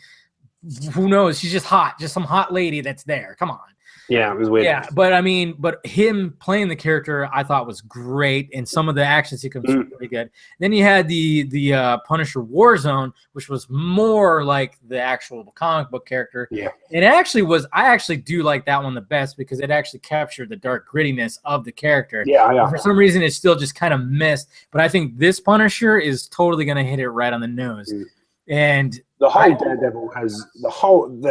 who knows? She's just hot. Just some hot lady that's there. Come on. Yeah, it was weird. Yeah, but I mean, him playing the character I thought was great, and some of the action sequences were really good. Then you had the Punisher Warzone, which was more like the actual comic book character. Yeah, and it actually was. I actually do like that one the best because it actually captured the dark grittiness of the character. Yeah, yeah. For some reason, it still just kind of missed. But I think this Punisher is totally going to hit it right on the nose. And the whole Daredevil has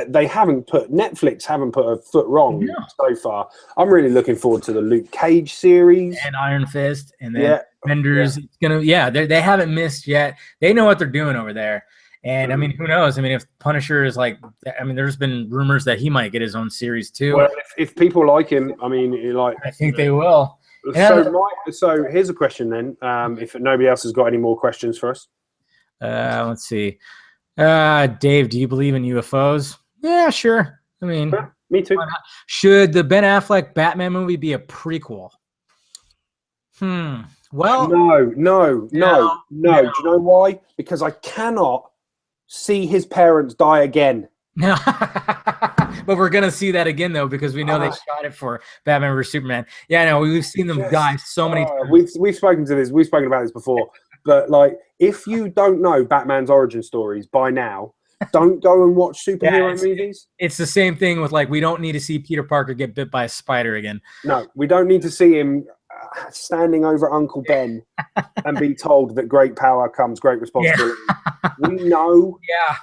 they haven't put Netflix haven't put a foot wrong so far. I'm really looking forward to the Luke Cage series and Iron Fist, and then Vendors. It's gonna they haven't missed yet. They know what they're doing over there. And I mean, who knows? I mean, if Punisher is like, I mean, there's been rumors that he might get his own series too. Well, if people like him, I mean, I think they will. So here's a question then. If nobody else has got any more questions for us. Let's see. Dave, do you believe in UFOs? Yeah, sure. I mean, me too. Should the Ben Affleck Batman movie be a prequel? Well, no. Do you know why? Because I cannot see his parents die again. No. But we're gonna see that again though, because we know they shot it for Batman vs Superman. Yeah, no, we've seen them die so many times. We've spoken about this before. But like, if you don't know Batman's origin stories by now, don't go and watch superhero movies. It's the same thing with like, we don't need to see Peter Parker get bit by a spider again. No, we don't need to see him standing over Uncle Ben and be told that great power comes great responsibility. We know. Yeah,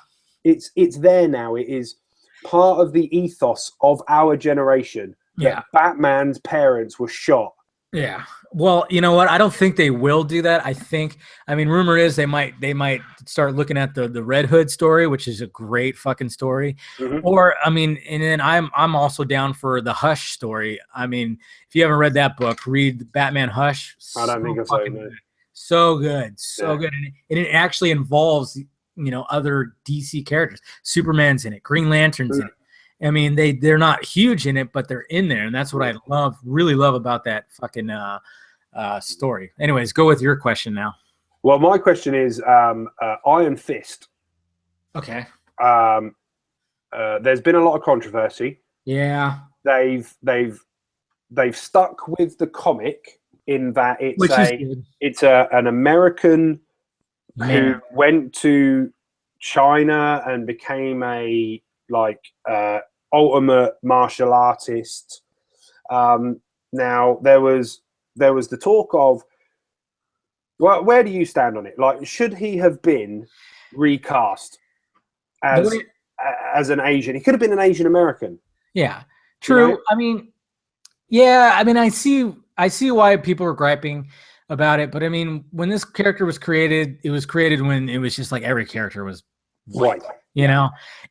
it's there now. It is part of the ethos of our generation. That Batman's parents were shot. Yeah. Well, you know what? I don't think they will do that. I mean, rumor is they might start looking at the Red Hood story, which is a great fucking story. Or, I mean, and then I'm also down for the Hush story. I mean, if you haven't read that book, read Batman Hush. I don't think it's so good. So good. And it actually involves, other DC characters. Superman's in it. Green Lantern's in it. I mean, they're not huge in it, but they're in there, and that's what I really love about that fucking story. Anyways, go with your question now. Well, my question is Iron Fist. Okay. There's been a lot of controversy. Yeah. They've stuck with the comic in that it's an American who went to China and became a ultimate martial artist. Now there was the talk of, well, where do you stand on it? Like, should he have been recast as an Asian? He could have been an Asian American. Yeah, true. I mean, I see why people are griping about it, but I mean, when this character was created, it was created when it was just like every character was white.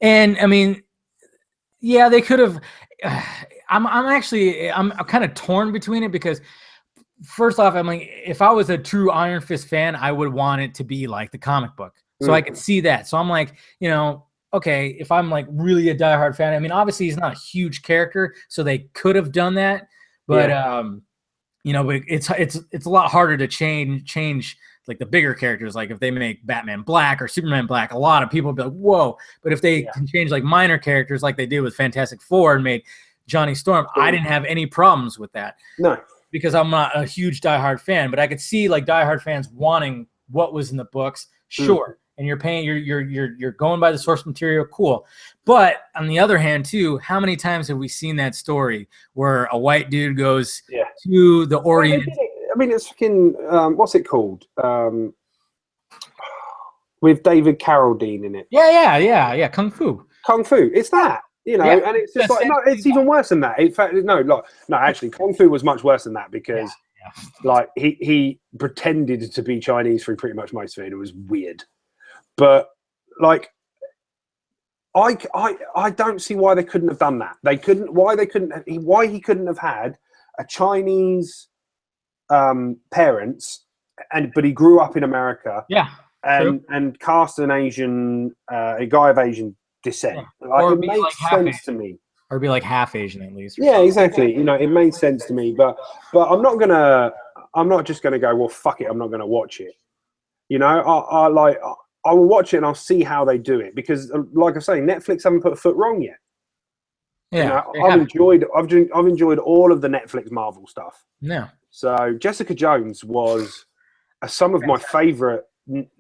And I mean, yeah, they could have. I'm kind of torn between it because, first off, I'm like, if I was a true Iron Fist fan, I would want it to be like the comic book, so I could see that. So I'm like, okay, if I'm like really a diehard fan, I mean, obviously he's not a huge character, so they could have done that, but you know, but it's a lot harder to change like the bigger characters. Like if they make Batman black or Superman black, a lot of people be like, whoa. But if they can change like minor characters like they did with Fantastic Four and made Johnny Storm, I didn't have any problems with that. No. Because I'm not a huge diehard fan, but I could see like diehard fans wanting what was in the books. Sure. And you're paying, you're going by the source material. Cool. But on the other hand too, how many times have we seen that story where a white dude goes to the Orient? I mean, it's fucking, what's it called? With David Carradine in it. Yeah. Kung Fu. It's that. You know, and it's just like, no, it's even worse than that. In fact, no, actually, Kung Fu was much worse than that because, like, he pretended to be Chinese through pretty much most of it. It was weird, but like, I don't see why they couldn't have done that. Why he couldn't have had a Chinese parents, but he grew up in America. And cast an Asian, a guy of Asian descent. Like, it made sense to me. Or be like half Asian at least. Yeah, exactly. You know, it made sense to me, but I'm not just gonna go, well, fuck it, I'm not gonna watch it. You know, I will watch it and I'll see how they do it because, like I say, Netflix haven't put a foot wrong yet. Yeah, you know, I've enjoyed all of the Netflix Marvel stuff. Yeah. So Jessica Jones was some of my favorite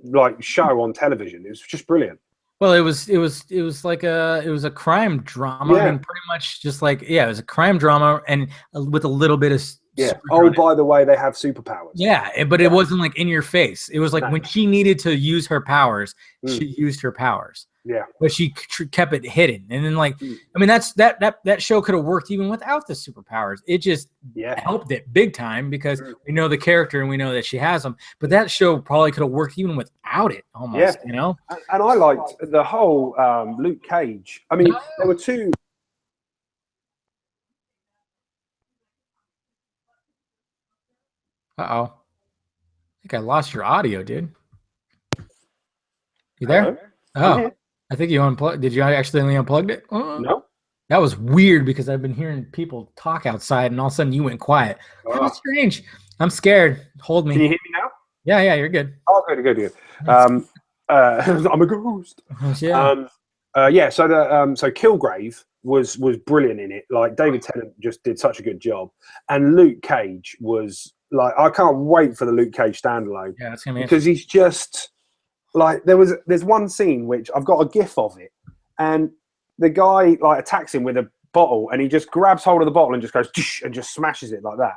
like show on television. It was just brilliant. Well, it was like a crime drama. I mean, pretty much just like it was a crime drama and with a little bit of Oh, by the way, they have superpowers. Yeah, but it wasn't like in your face. It was like when she needed to use her powers, she used her powers. Yeah, but she kept it hidden. And then like, I mean, that show could have worked even without the superpowers. It just helped it big time because we know the character and we know that she has them. But that show probably could have worked even without it, almost. You know. And I liked the whole Luke Cage. I mean, there were two. Uh-oh. I think I lost your audio, dude. You there? Hello? Oh. I think you unplugged. Did you accidentally unplugged it? No. That was weird because I've been hearing people talk outside and all of a sudden you went quiet. That was strange. I'm scared. Hold me. Can you hear me now? Yeah, you're good. Oh, good. I'm a ghost. Yeah. So Kilgrave was brilliant in it. Like David Tennant just did such a good job, and Luke Cage was like, I can't wait for the Luke Cage standalone. Yeah, that's gonna be because he's just like there's one scene which I've got a gif of it, and the guy like attacks him with a bottle, and he just grabs hold of the bottle and just goes and just smashes it like that,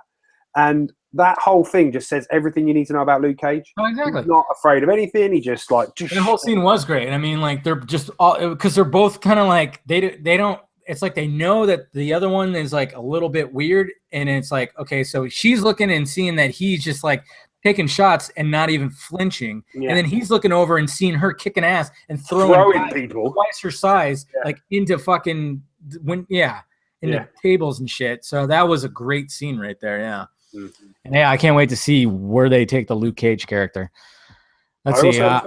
and that whole thing just says everything you need to know about Luke Cage. Oh, exactly. He's not afraid of anything. He just like. The whole scene was great. I mean, like they're just all because they're both kind of like they don't. It's like they know that the other one is like a little bit weird, and it's like okay, so she's looking and seeing that he's just like taking shots and not even flinching, and then he's looking over and seeing her kicking ass and throwing people twice her size like into fucking into tables and shit. So that was a great scene right there. Yeah. Mm-hmm. And I can't wait to see where they take the Luke Cage character. Let's see. Go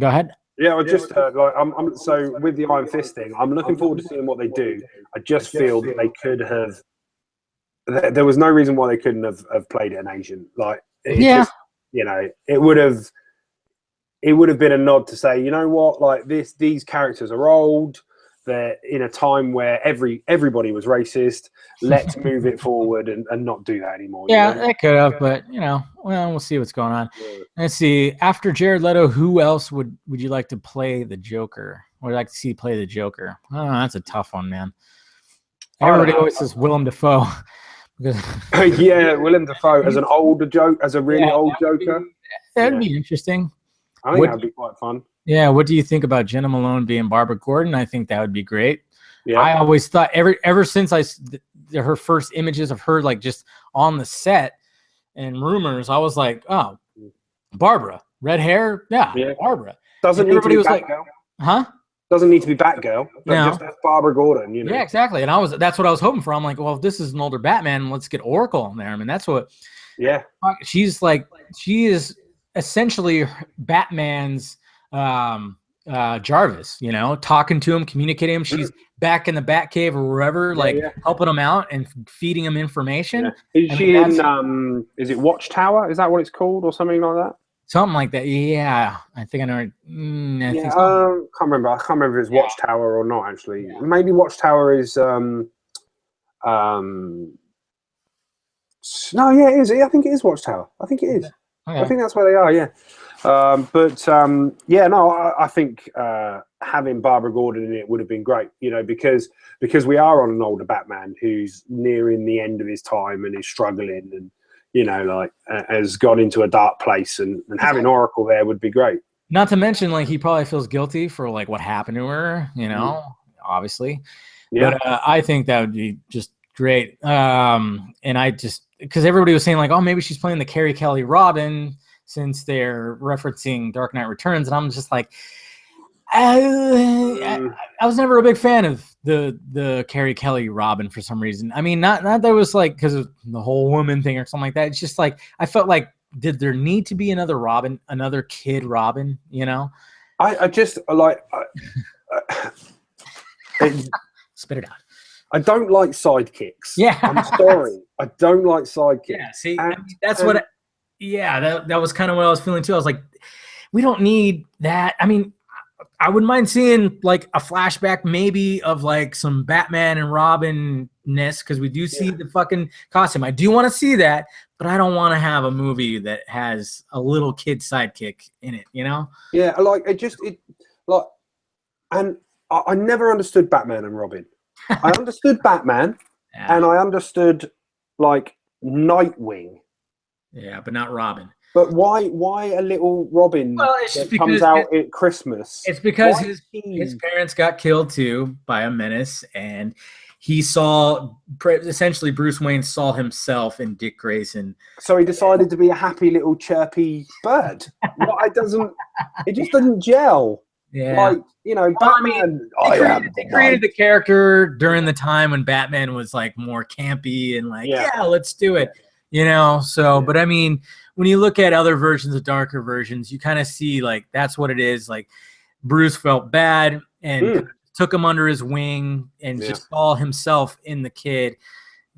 ahead. Yeah, I just I'm so with the Iron Fist thing, I'm looking forward to seeing what they do. I just feel that they could have. There was no reason why they couldn't have played it an Asian. Like, just, you know, it would have been a nod to say, you know what, like these characters are old. They're in a time where everybody was racist. Let's move it forward and not do that anymore. Yeah, you know? They could have, but we'll see what's going on. Yeah. Let's see. After Jared Leto, who else would you like to play the Joker? Would you like to see play the Joker? Oh, that's a tough one, man. Everybody always says Willem Dafoe. Yeah, Willem Dafoe as an older as a really old Joker. That'd be interesting. I think that'd be quite fun. Yeah, what do you think about Jenna Malone being Barbara Gordon? I think that would be great. Yeah. I always thought ever since her first images of her like just on the set and rumors, I was like, oh, Barbara, red hair, Barbara. Doesn't need to be Batgirl. Huh? Doesn't need to be Batgirl, but just as Barbara Gordon, you know. Yeah, exactly. And that's what I was hoping for. I'm like, well, if this is an older Batman, let's get Oracle in there. I mean, that's what. Yeah. She is essentially Batman's Jarvis, you know, talking to him, communicating him. She's back in the Batcave or wherever, helping him out and feeding him information. Is she in? Is it Watchtower? Is that what it's called, or something like that? Something like that. Yeah, I think I know. I can't remember. I can't remember if it's Watchtower or not. Actually, maybe Watchtower is. No, it is. I think it is Watchtower. I think it is. Okay. I think that's where they are. Yeah. I think having Barbara Gordon in it would have been great, you know, because we are on an older Batman who's nearing the end of his time and is struggling and, you know, like has gone into a dark place, and having Oracle there would be great. Not to mention, like, he probably feels guilty for like what happened to her, you know, obviously. Yeah. But I think that would be just great. And I just, because everybody was saying like, oh, maybe she's playing the Carrie Kelly Robin, since they're referencing Dark Knight Returns, and I'm just like, I was never a big fan of the Carrie Kelly Robin for some reason. I mean, not that it was like because of the whole woman thing or something like that. It's just like I felt like, did there need to be another Robin, another kid Robin? You know, I just like spit it out. I don't like sidekicks. Yeah, I'm sorry, I don't like sidekicks. Yeah, see, that's what. Yeah, that was kind of what I was feeling too. I was like, we don't need that. I mean, I wouldn't mind seeing like a flashback maybe of like some Batman and Robin-ness, because we do see the fucking costume. I do want to see that, but I don't want to have a movie that has a little kid sidekick in it, you know? Yeah, like and I never understood Batman and Robin. I understood Batman and I understood like Nightwing. Yeah, but not Robin. But why a little Robin that comes out at Christmas? It's because his parents got killed too by a menace, and he saw, essentially Bruce Wayne saw himself in Dick Grayson. So he decided to be a happy little chirpy bird. It just doesn't gel. Yeah. Like, you know, Batman. They created the character during the time when Batman was like more campy and like, let's do it. You know, so, but I mean, when you look at other versions of darker versions, you kind of see like that's what it is. Like Bruce felt bad and took him under his wing and just saw himself in the kid,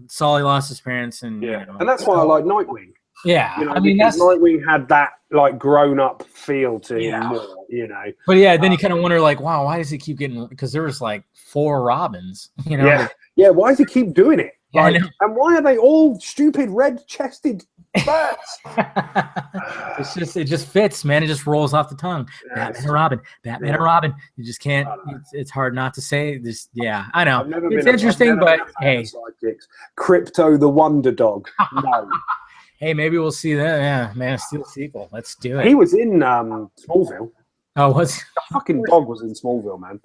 saw he lost his parents, and you know, and that's why I like Nightwing. Yeah, you know, I mean, Nightwing had that like grown up feel to him more, you know. But yeah, then you kind of wonder like, wow, why does he keep getting? Because there was like 4 Robins, you know. Yeah. Why does he keep doing it? Like, and why are they all stupid red-chested birds? It just fits, man. It just rolls off the tongue. Batman and Robin. Batman and Robin. You just can't. It's hard not to say. I know. It's interesting, but hey, sidekicks. Crypto the Wonder Dog. No. Hey, maybe we'll see that. Yeah, Man of Steel sequel. Let's do it. He was in Smallville. Oh, was the fucking dog was in Smallville, man?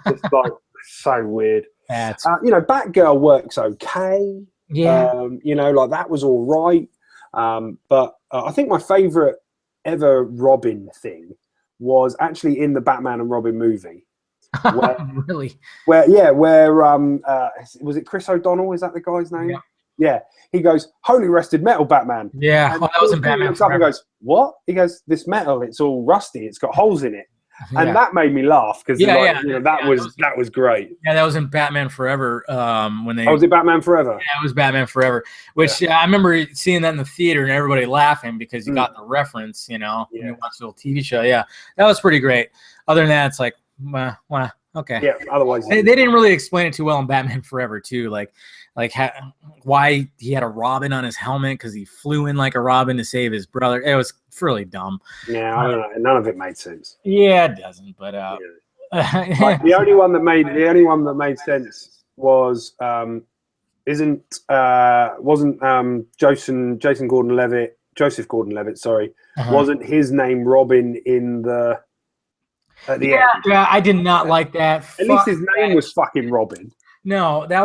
It's like so weird. You know, Batgirl works okay. Yeah. You know, like that was all right. But I think my favorite ever Robin thing was actually in the Batman and Robin movie. Where, really? Where was it Chris O'Donnell? Is that the guy's name? Yeah. He goes, "Holy rusted metal, Batman." Yeah. That was in Batman Forever. He goes, "What?" He goes, "This metal, it's all rusty. It's got holes in it." And that made me laugh because that was great. Yeah, that was in Batman Forever. When they was it Batman Forever? Yeah, it was Batman Forever. Which I remember seeing that in the theater and everybody laughing because you got the reference. You know, when you watch the old TV show. Yeah, that was pretty great. Other than that, it's like, well, okay. Yeah. Otherwise, they didn't really explain it too well in Batman Forever too. Why he had a Robin on his helmet because he flew in like a Robin to save his brother. It was really dumb. Yeah, I don't know. None of it made sense. Yeah, it doesn't. But the only one that made sense was wasn't Jason Gordon-Levitt, Joseph Gordon-Levitt, sorry, wasn't his name Robin in the at the end? Yeah, I did not like that. At least his name was fucking Robin. No, I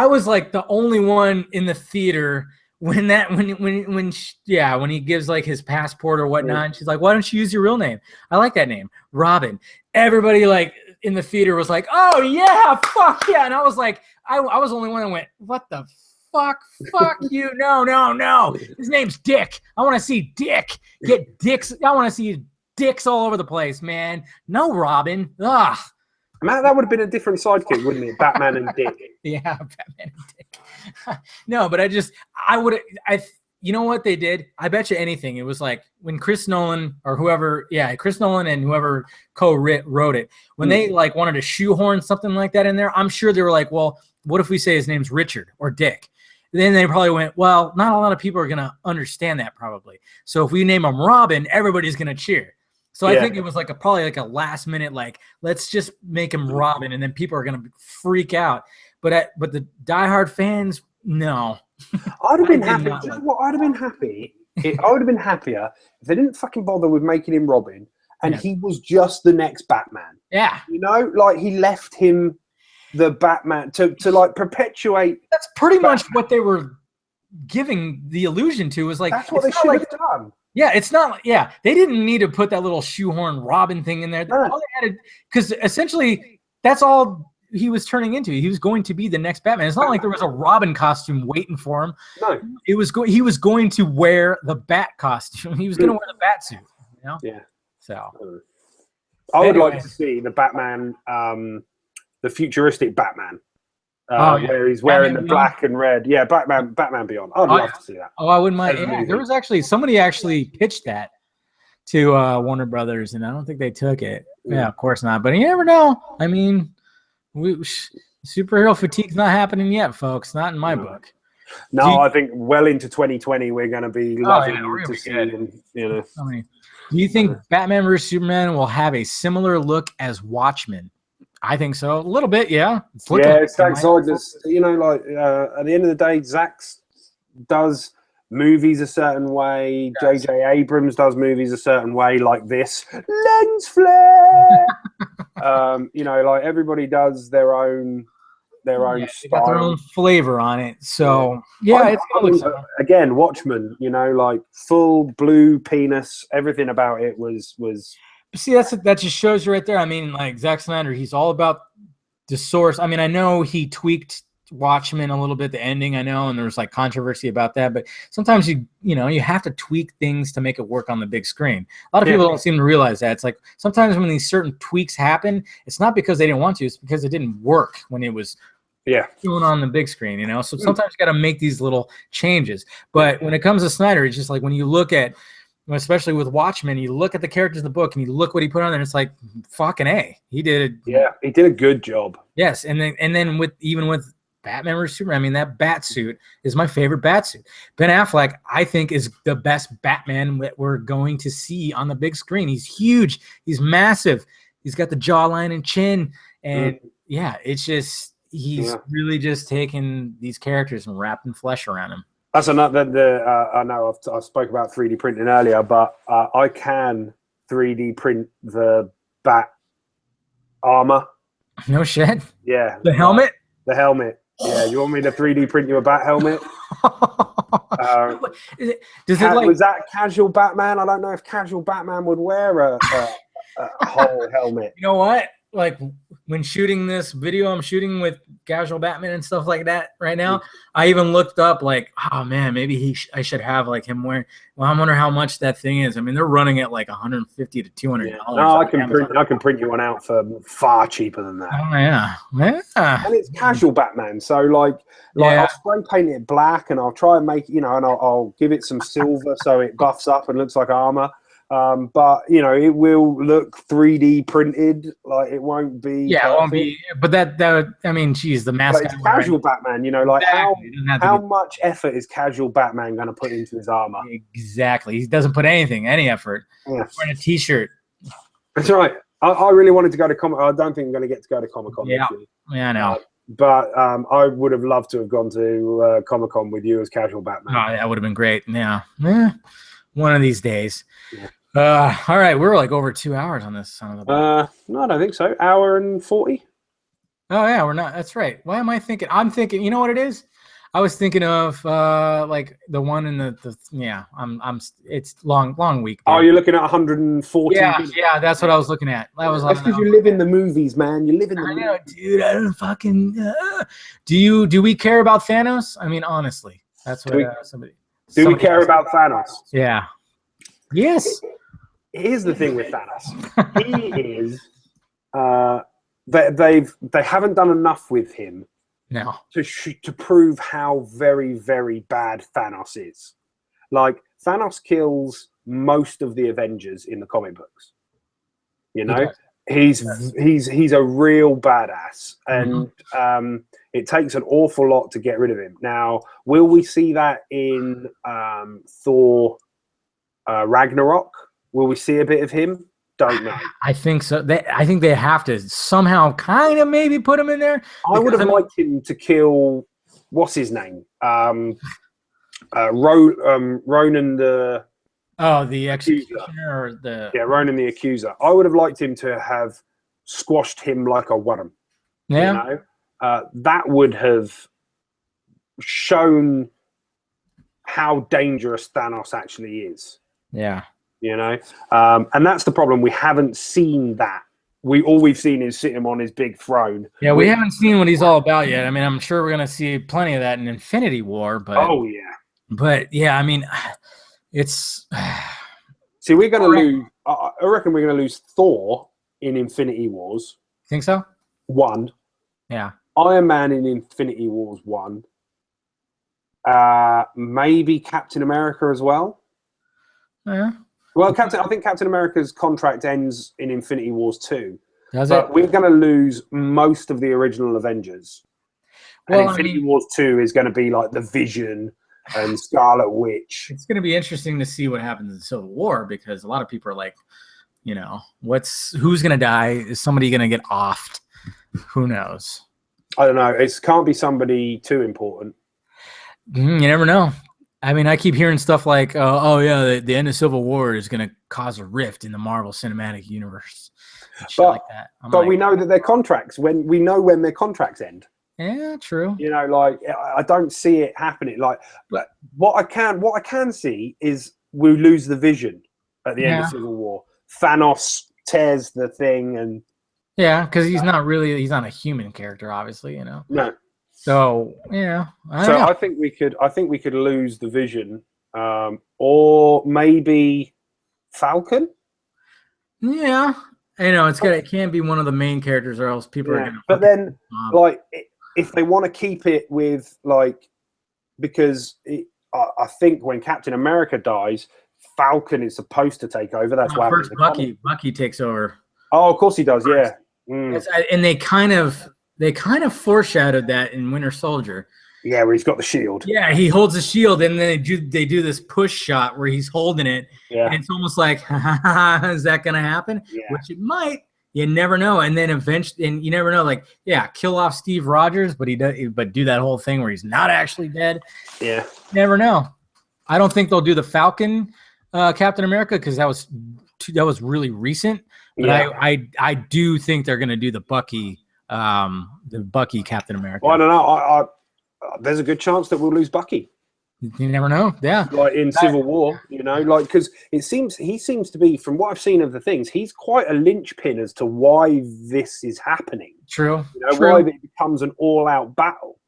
was like the only one in the theater when he gives like his passport or whatnot. And she's like, "Why don't you use your real name?" I like that name, Robin. Everybody like in the theater was like, "Oh yeah, fuck yeah!" And I was like, I was the only one that went, "What the fuck you? No. His name's Dick. I want to see Dick get dicks. I want to see dicks all over the place, man. No Robin. Ugh. That would have been a different sidekick, wouldn't it? Batman and Dick. Yeah, Batman and Dick. No, but you know what they did? I bet you anything. It was like when Chris Nolan and whoever co-wrote it, when they like wanted to shoehorn something like that in there, I'm sure they were like, well, what if we say his name's Richard or Dick? Then they probably went, well, not a lot of people are going to understand that probably. So if we name him Robin, everybody's going to cheer. So I think it was like probably like a last minute, like, let's just make him Robin, and then people are going to freak out. But the diehard fans, no. I'd have been happy. You know what? I'd have been happy. I would have been happier if they didn't fucking bother with making him Robin, and he was just the next Batman. Yeah. You know, like he left him the Batman to like perpetuate. That's pretty much what they were giving the illusion to. Was like that's what they should have done. Yeah, it's not. Yeah, they didn't need to put that little shoehorn Robin thing in there. No. Because essentially that's all he was turning into. He was going to be the next Batman. It's not like there was a Robin costume waiting for him. No, he was going to wear the Bat costume. He was going to wear the Bat suit. You know? Yeah. So I would like to see the Batman, the futuristic Batman. Where he's wearing Batman the black and red. Yeah, Batman Beyond. I'd love to see that. Oh, I wouldn't mind. Yeah, there was somebody actually pitched that to Warner Brothers, and I don't think they took it. Yeah, of course not. But you never know. I mean, superhero fatigue's not happening yet, folks. Not in my book. No, I think well into 2020 we're going to be loving to see. You know. Do you think Batman vs Superman will have a similar look as Watchmen? I think so. A little bit, yeah. It's Zack Snyder's, you know, like at the end of the day, Zack does movies a certain way. J.J. Abrams does movies a certain way, like this. Lens flare! You know, like everybody does their own style. Got their own flavor on it. So, it's again, Watchmen, you know, like full blue penis. Everything about it was See, that just shows you right there. I mean, like Zack Snyder, he's all about the source. I mean, I know he tweaked Watchmen a little bit, the ending, I know, and there's like controversy about that. But sometimes you have to tweak things to make it work on the big screen. A lot of people don't seem to realize that. It's like sometimes when these certain tweaks happen, it's not because they didn't want to, it's because it didn't work when it was going on the big screen, you know. So sometimes you got to make these little changes. But when it comes to Snyder, it's just like when you look at, especially with Watchmen, you look at the characters in the book and you look what he put on there, and it's like fucking A. He did it. Yeah, he did a good job. Yes, and then with Batman vs Superman, I mean, that bat suit is my favorite bat suit. Ben Affleck, I think, is the best Batman that we're going to see on the big screen. He's huge. He's massive. He's got the jawline and chin, and it's just he's really just taking these characters and wrapping flesh around them. That's another. I know I spoke about 3D printing earlier, but I can 3D print the bat armor. No shit. Yeah. The helmet. The helmet. Yeah. You want me to 3D print you a bat helmet? Was that casual Batman? I don't know if casual Batman would wear a whole helmet. You know what? Like when shooting this video, I'm shooting with casual Batman and stuff like that right now. I even looked up like, oh man, maybe I should have like him wearing. Well, I wonder how much that thing is. I mean, they're running at like $150 to $200. No, I can print you one out for far cheaper than that. Oh yeah. And it's casual Batman, so like I'll spray paint it black, and I'll try and make and I'll give it some silver so it buffs up and looks like armor. But it will look 3D printed. Like it won't be. Yeah, it won't be. But that I mean, geez, the mask. But it's casual Batman. Like how much effort is casual Batman going to put into his armor? Exactly. He doesn't put any effort. Yes. Wearing a T-shirt. That's right. I really wanted to go to Comic. I don't think I'm going to get to go to Comic-Con. Yeah, I know. But I would have loved to have gone to Comic-Con with you as casual Batman. Oh, that would have been great. Yeah. One of these days. Yeah. All right, we're like over 2 hours on this son of a no, I don't think so. Hour and 40. Oh yeah, we're not. That's right. Why am I thinking? I'm thinking. You know what it is? I was thinking of like the one in the It's long week. Oh, you're looking at 140. Yeah, that's what I was looking at. That's because you live in the movies, man. You live in the movies. Know, dude. I don't fucking. Do we care about Thanos? I mean, honestly, that's what somebody. Do we care about Thanos? Yeah. Yes. here's the thing with Thanos. He is. They haven't done enough with him. No. To prove how very, very bad Thanos is. Like, Thanos kills most of the Avengers in the comic books. You know, he's a real badass, and it takes an awful lot to get rid of him. Now, will we see that in Thor Ragnarok? Will we see a bit of him? Don't know. I think so. I think they have to somehow kind of maybe put him in there. I would have liked him to kill, what's his name? Ronan the... Oh, the executioner or the... Yeah, Ronan the Accuser. I would have liked him to have squashed him like a worm. Yeah. You know? That would have shown how dangerous Thanos actually is. Yeah. You know, and that's the problem. We haven't seen that. All we've seen is sit him on his big throne. Yeah, we haven't seen what he's all about yet. I mean, I'm sure we're gonna see plenty of that in Infinity War. But I mean, it's. See, we're gonna lose. I reckon we're gonna lose Thor in Infinity Wars. Think so? 1. Yeah. Iron Man in Infinity Wars 1. Maybe Captain America as well. Yeah. Well, I think Captain America's contract ends in Infinity Wars 2. Does it? We're going to lose most of the original Avengers. And Infinity Wars 2 is going to be like the Vision and Scarlet Witch. It's going to be interesting to see what happens in Civil War, because a lot of people are like, you know, who's going to die? Is somebody going to get offed? Who knows? I don't know. It can't be somebody too important. You never know. I mean, I keep hearing stuff like, the end of Civil War is going to cause a rift in the Marvel Cinematic Universe. Like that. But we know that their contracts, when their contracts end. Yeah, true. You know, like, I don't see it happening. Like, what I can see is we lose the Vision at the end of Civil War. Thanos tears the thing, and because he's not a human character, obviously. You know. No. So yeah, I think we could lose the Vision, or maybe Falcon. Yeah, you know, it can't be one of the main characters, or else people are going to. But then, like, if they want to keep it with, like, because I think when Captain America dies, Falcon is supposed to take over. That's why first Bucky takes over. Oh, of course he does. Yeah, and they kind of foreshadowed that in Winter Soldier. Yeah, where he's got the shield. Yeah, he holds the shield, and then they do this push shot where he's holding it, and it's almost like, is that going to happen? Yeah. Which it might. You never know. And then eventually, and you never know, like, kill off Steve Rogers, but do that whole thing where he's not actually dead. Yeah. Never know. I don't think they'll do the Falcon Captain America, because that was really recent. But I do think they're going to do the Bucky Captain America. Well, I don't know. There's a good chance that we'll lose Bucky. You never know. Yeah. Like in Civil War, you know, like, because he seems to be, from what I've seen of the things, he's quite a linchpin as to why this is happening. True. You know, why it becomes an all-out battle.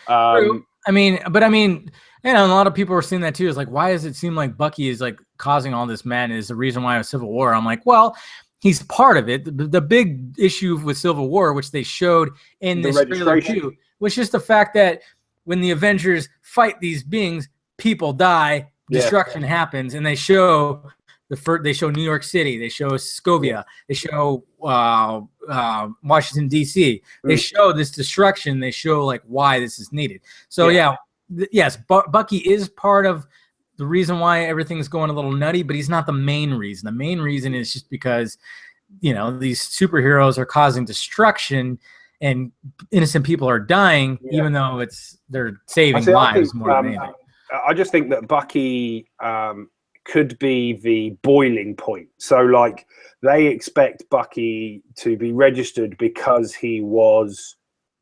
True. I mean, you know, a lot of people are seeing that too. Is like, why does it seem like Bucky is like causing all this madness? The reason why it was Civil War. I'm like, well, he's part of it. The big issue with Civil War, which they showed in this trailer too, was just the fact that when the Avengers fight these beings, people die, destruction happens, and they show New York City, they show Scovia, they show Washington D.C. They show this destruction. They show like why this is needed. So yes, Bucky is part of the reason why everything's going a little nutty, but he's not the main reason. The main reason is just because, you know, these superheroes are causing destruction and innocent people are dying, even though they're saving lives more than anything. I just think that Bucky could be the boiling point. So, like, they expect Bucky to be registered because he was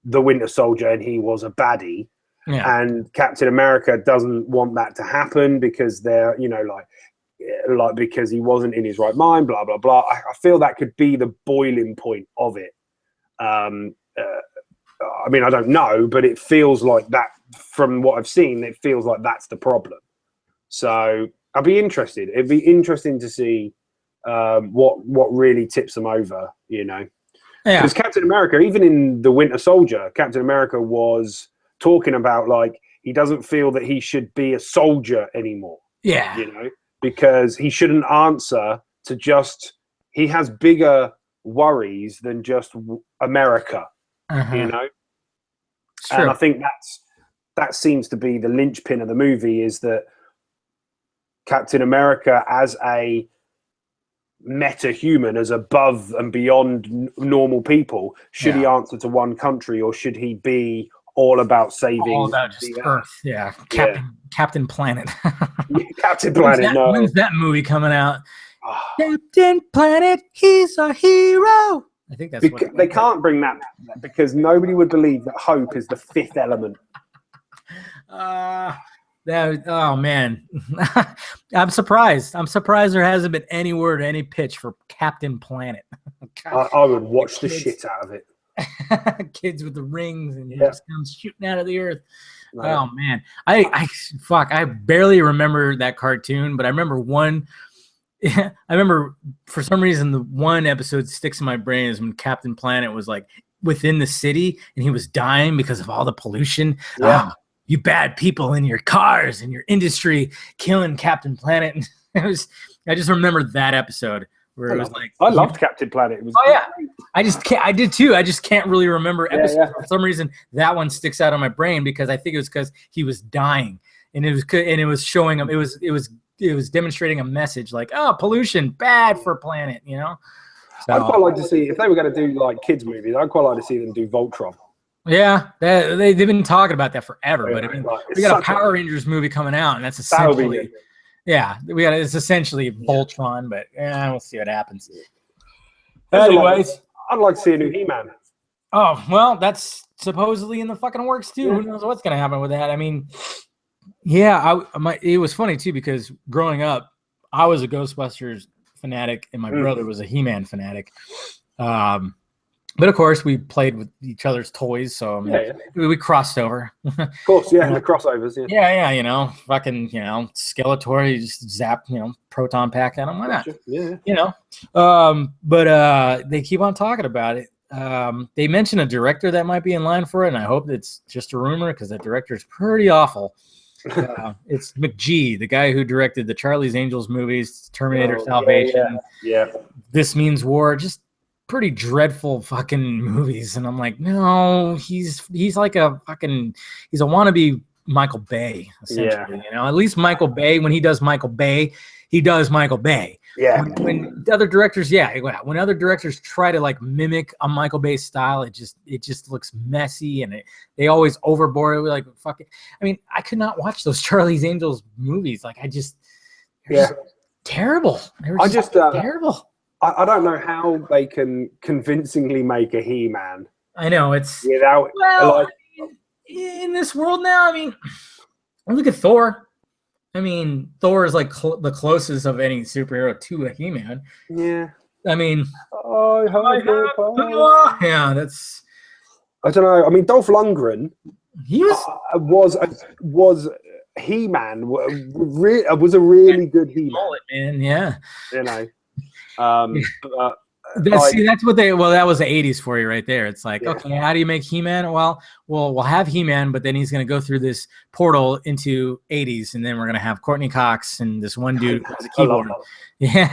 the Winter Soldier and he was a baddie. Yeah. And Captain America doesn't want that to happen because they're, you know, like because he wasn't in his right mind, blah, blah, blah. I feel that could be the boiling point of it. I mean, I don't know, but it feels like that from what I've seen. It feels like that's the problem. So I'll be interested. It'd be interesting to see what really tips them over, you know. Yeah. Because Captain America, even in The Winter Soldier, Captain America was talking about, like, he doesn't feel that he should be a soldier anymore. Yeah. You know, because he shouldn't answer to just, he has bigger worries than just America, you know. And I think that seems to be the linchpin of the movie, is that Captain America as a meta-human, as above and beyond normal people, should he answer to one country, or should he be all about saving all about just the Earth? Yeah, Captain Planet. Captain Planet. When's that movie coming out? Captain Planet, he's a hero. I think that's what they can't bring that, because nobody would believe that hope is the fifth element. Oh man, I'm surprised. There hasn't been any word, any pitch for Captain Planet. I would watch the shit out of it. Kids with the rings and he just comes shooting out of the earth. No. Oh man, I barely remember that cartoon, but I remember one. I remember for some reason the one episode sticks in my brain is when Captain Planet was like within the city and he was dying because of all the pollution. Yeah. You bad people in your cars and your industry killing Captain Planet. I just remember that episode where it was like, I loved Captain Planet. It was I did too. I just can't really remember episodes. Yeah. For some reason, that one sticks out on my brain because I think it was because he was dying, and it was showing him. It was demonstrating a message like, oh, pollution bad for planet. You know. So, I'd quite like to see, if they were going to do like kids movies, I'd quite like to see them do Voltron. Yeah, they've been talking about that forever. But I mean, we got a Power Rangers movie coming out, and that's essentially. It's essentially Voltron, but we'll see what happens. Anyways, I'd like to see a new He-Man. Oh, well, that's supposedly in the fucking works too. Who knows what's gonna happen with that? I mean, it was funny too because growing up, I was a Ghostbusters fanatic and my brother was a He-Man fanatic. But of course, we played with each other's toys, so we crossed over. Of course, the crossovers. Yeah, fucking, Skeletor, you just zap, proton pack at him. Why not? Yeah. But they keep on talking about it. They mentioned a director that might be in line for it, and I hope it's just a rumor because that director is pretty awful. It's McGee, the guy who directed the Charlie's Angels movies, Terminator Salvation. Yeah. This Means War, just pretty dreadful fucking movies. And I'm like, no, he's like a fucking, he's a wannabe Michael Bay, essentially. At least Michael Bay, when he does Michael Bay, he does Michael Bay. Yeah. When other directors, when other directors try to like mimic a Michael Bay style, it just looks messy and they always overboard it with like fucking. I mean, I could not watch those Charlie's Angels movies. Like just terrible. Terrible. I don't know how they can convincingly make a He-Man. I know it's without in this world now. I mean, look at Thor. I mean, Thor is like the closest of any superhero to a He-Man. Yeah. I mean, that's. I don't know. I mean, Dolph Lundgren. He was He-Man. Was a really good He-Man. Yeah. That's what that was the 80s for you right there. It's like, okay, how do you make He-Man? Well, we'll have He-Man, but then he's going to go through this portal into 80s, and then we're going to have Courtney Cox and this one dude who plays the keyboard. Yeah.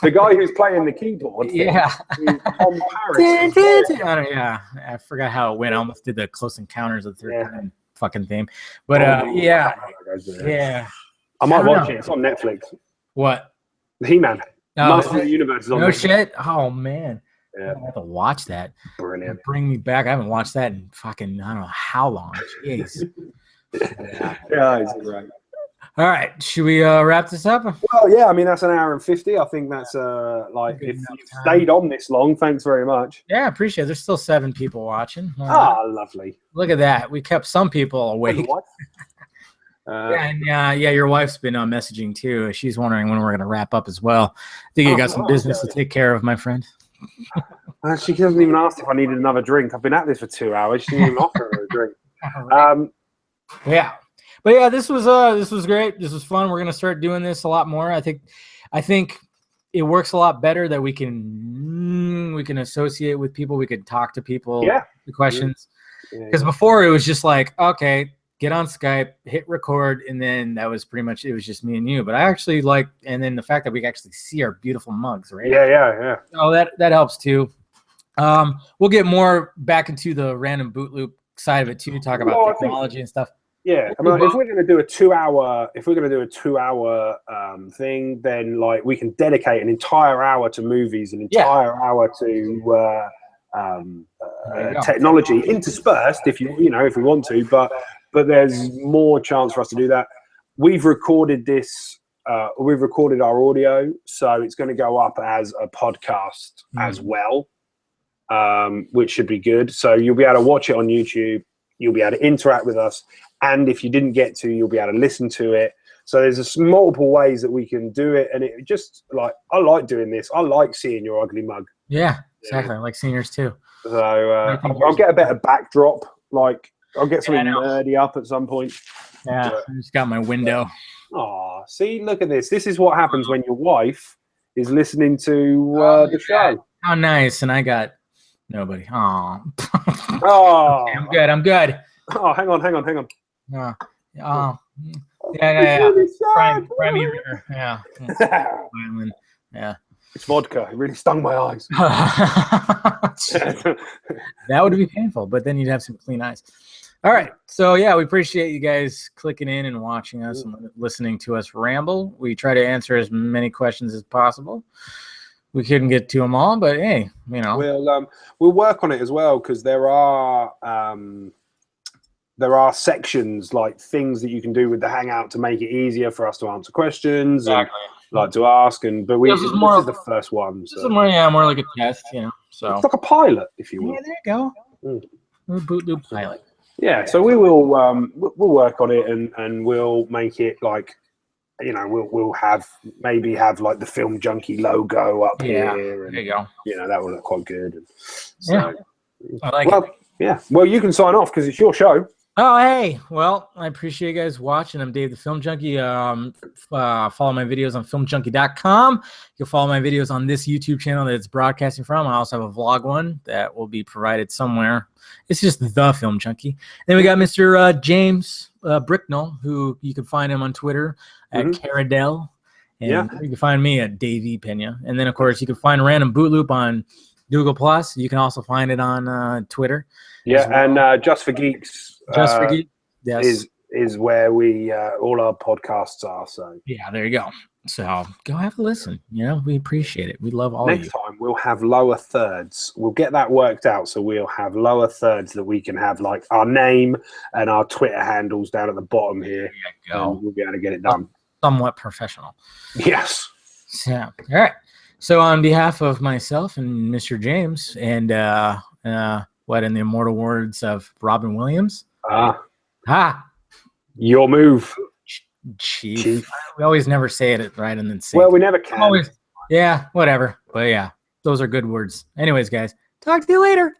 The guy who's playing the keyboard. Yeah. Tom Paris. I forgot how it went. I almost did the Close Encounters of the Third Kind fucking theme. But I might watch it. It's on Netflix. What? He-Man. Master of the Universe is on no shit. Oh man. Yeah. I have to watch that. Brilliant. Bring me back. I haven't watched that in fucking I don't know how long. Jeez. He's great. All right. Should we wrap this up? Well, yeah, I mean that's an hour and 50. I think that's if you've stayed on this long, thanks very much. Yeah, I appreciate it. There's still 7 people watching. Lovely. Look at that. We kept some people awake. Your wife's been messaging too. She's wondering when we're going to wrap up as well. I think you got some business to take care of, my friend. She hasn't even asked if I needed another drink. I've been at this for 2 hours. She didn't even offer her a drink. But this was great. This was fun. We're going to start doing this a lot more. I think it works a lot better that we can associate with people. We could talk to people. Yeah. The questions. Because before it was just like, okay, get on Skype, hit record, and then that was pretty much it. Was just me and you. But I actually like, and then the fact that we actually see our beautiful mugs, right? Yeah. Oh, that helps too. We'll get more back into the random Bootloop side of it too. Talk about technology and stuff. Yeah, I mean, if we're going to do a 2 hour, thing, then like we can dedicate an entire hour to movies, an entire hour to technology, interspersed if you if we want to, but there's more chance for us to do that. We've recorded this. We've recorded our audio, so it's going to go up as a podcast as well, which should be good. So you'll be able to watch it on YouTube. You'll be able to interact with us. And if you didn't get to, you'll be able to listen to it. So there's multiple ways that we can do it. And it just like, I like doing this. I like seeing your ugly mug. Yeah, exactly. I like seeing yours too. So I'll get a better backdrop. Like I'll get something nerdy up at some point. Yeah, I just got my window. Oh, see, look at this. This is what happens when your wife is listening to the show. How nice. And I got nobody. Oh, I'm good. Oh, hang on. Yeah. Really sad. Yeah. Yeah. It's vodka. It really stung my eyes. That would be painful, but then you'd have some clean eyes. All right. So, yeah, we appreciate you guys clicking in and watching us and listening to us ramble. We try to answer as many questions as possible. We couldn't get to them all, but hey, we'll work on it as well, because there are sections, like things that you can do with the Hangout to make it easier for us to answer questions and like to ask. But this is the first one. So. This is more like a test, So it's like a pilot, if you will. Yeah, there you go. We're a Bootloop pilot. Yeah, so we will we'll work on it and we'll make it like we'll have like the Film Junkee logo up here. And, there you go. That will look quite good. So, I like it. Yeah. Well, you can sign off because it's your show. Oh, hey. Well, I appreciate you guys watching. I'm Dave the Film Junkie. Follow my videos on filmjunkie.com. You'll follow my videos on this YouTube channel that it's broadcasting from. I also have a vlog one that will be provided somewhere. It's just the Film Junkie. Then we got Mr. James Bricknell, who you can find him on Twitter at Caradell. And you can find me at Davey Pena. And then, of course, you can find Random Bootloop on Google+. You can also find it on Twitter. Yeah, well. And Just for Geeks. Just for Geeks, yes. Is where we all our podcasts are. So yeah, there you go. So go have a listen. We appreciate it. We love all of you. Next time we'll have lower thirds. We'll get that worked out. So we'll have lower thirds that we can have like our name and our Twitter handles down at the bottom here. There you go. And we'll be able to get it done. Somewhat professional. Yes. So all right. So on behalf of myself and Mr. James and in the immortal words of Robin Williams. Your move. Chief. We always never say it right and then say we never can. Whatever. But yeah, those are good words. Anyways, guys, talk to you later.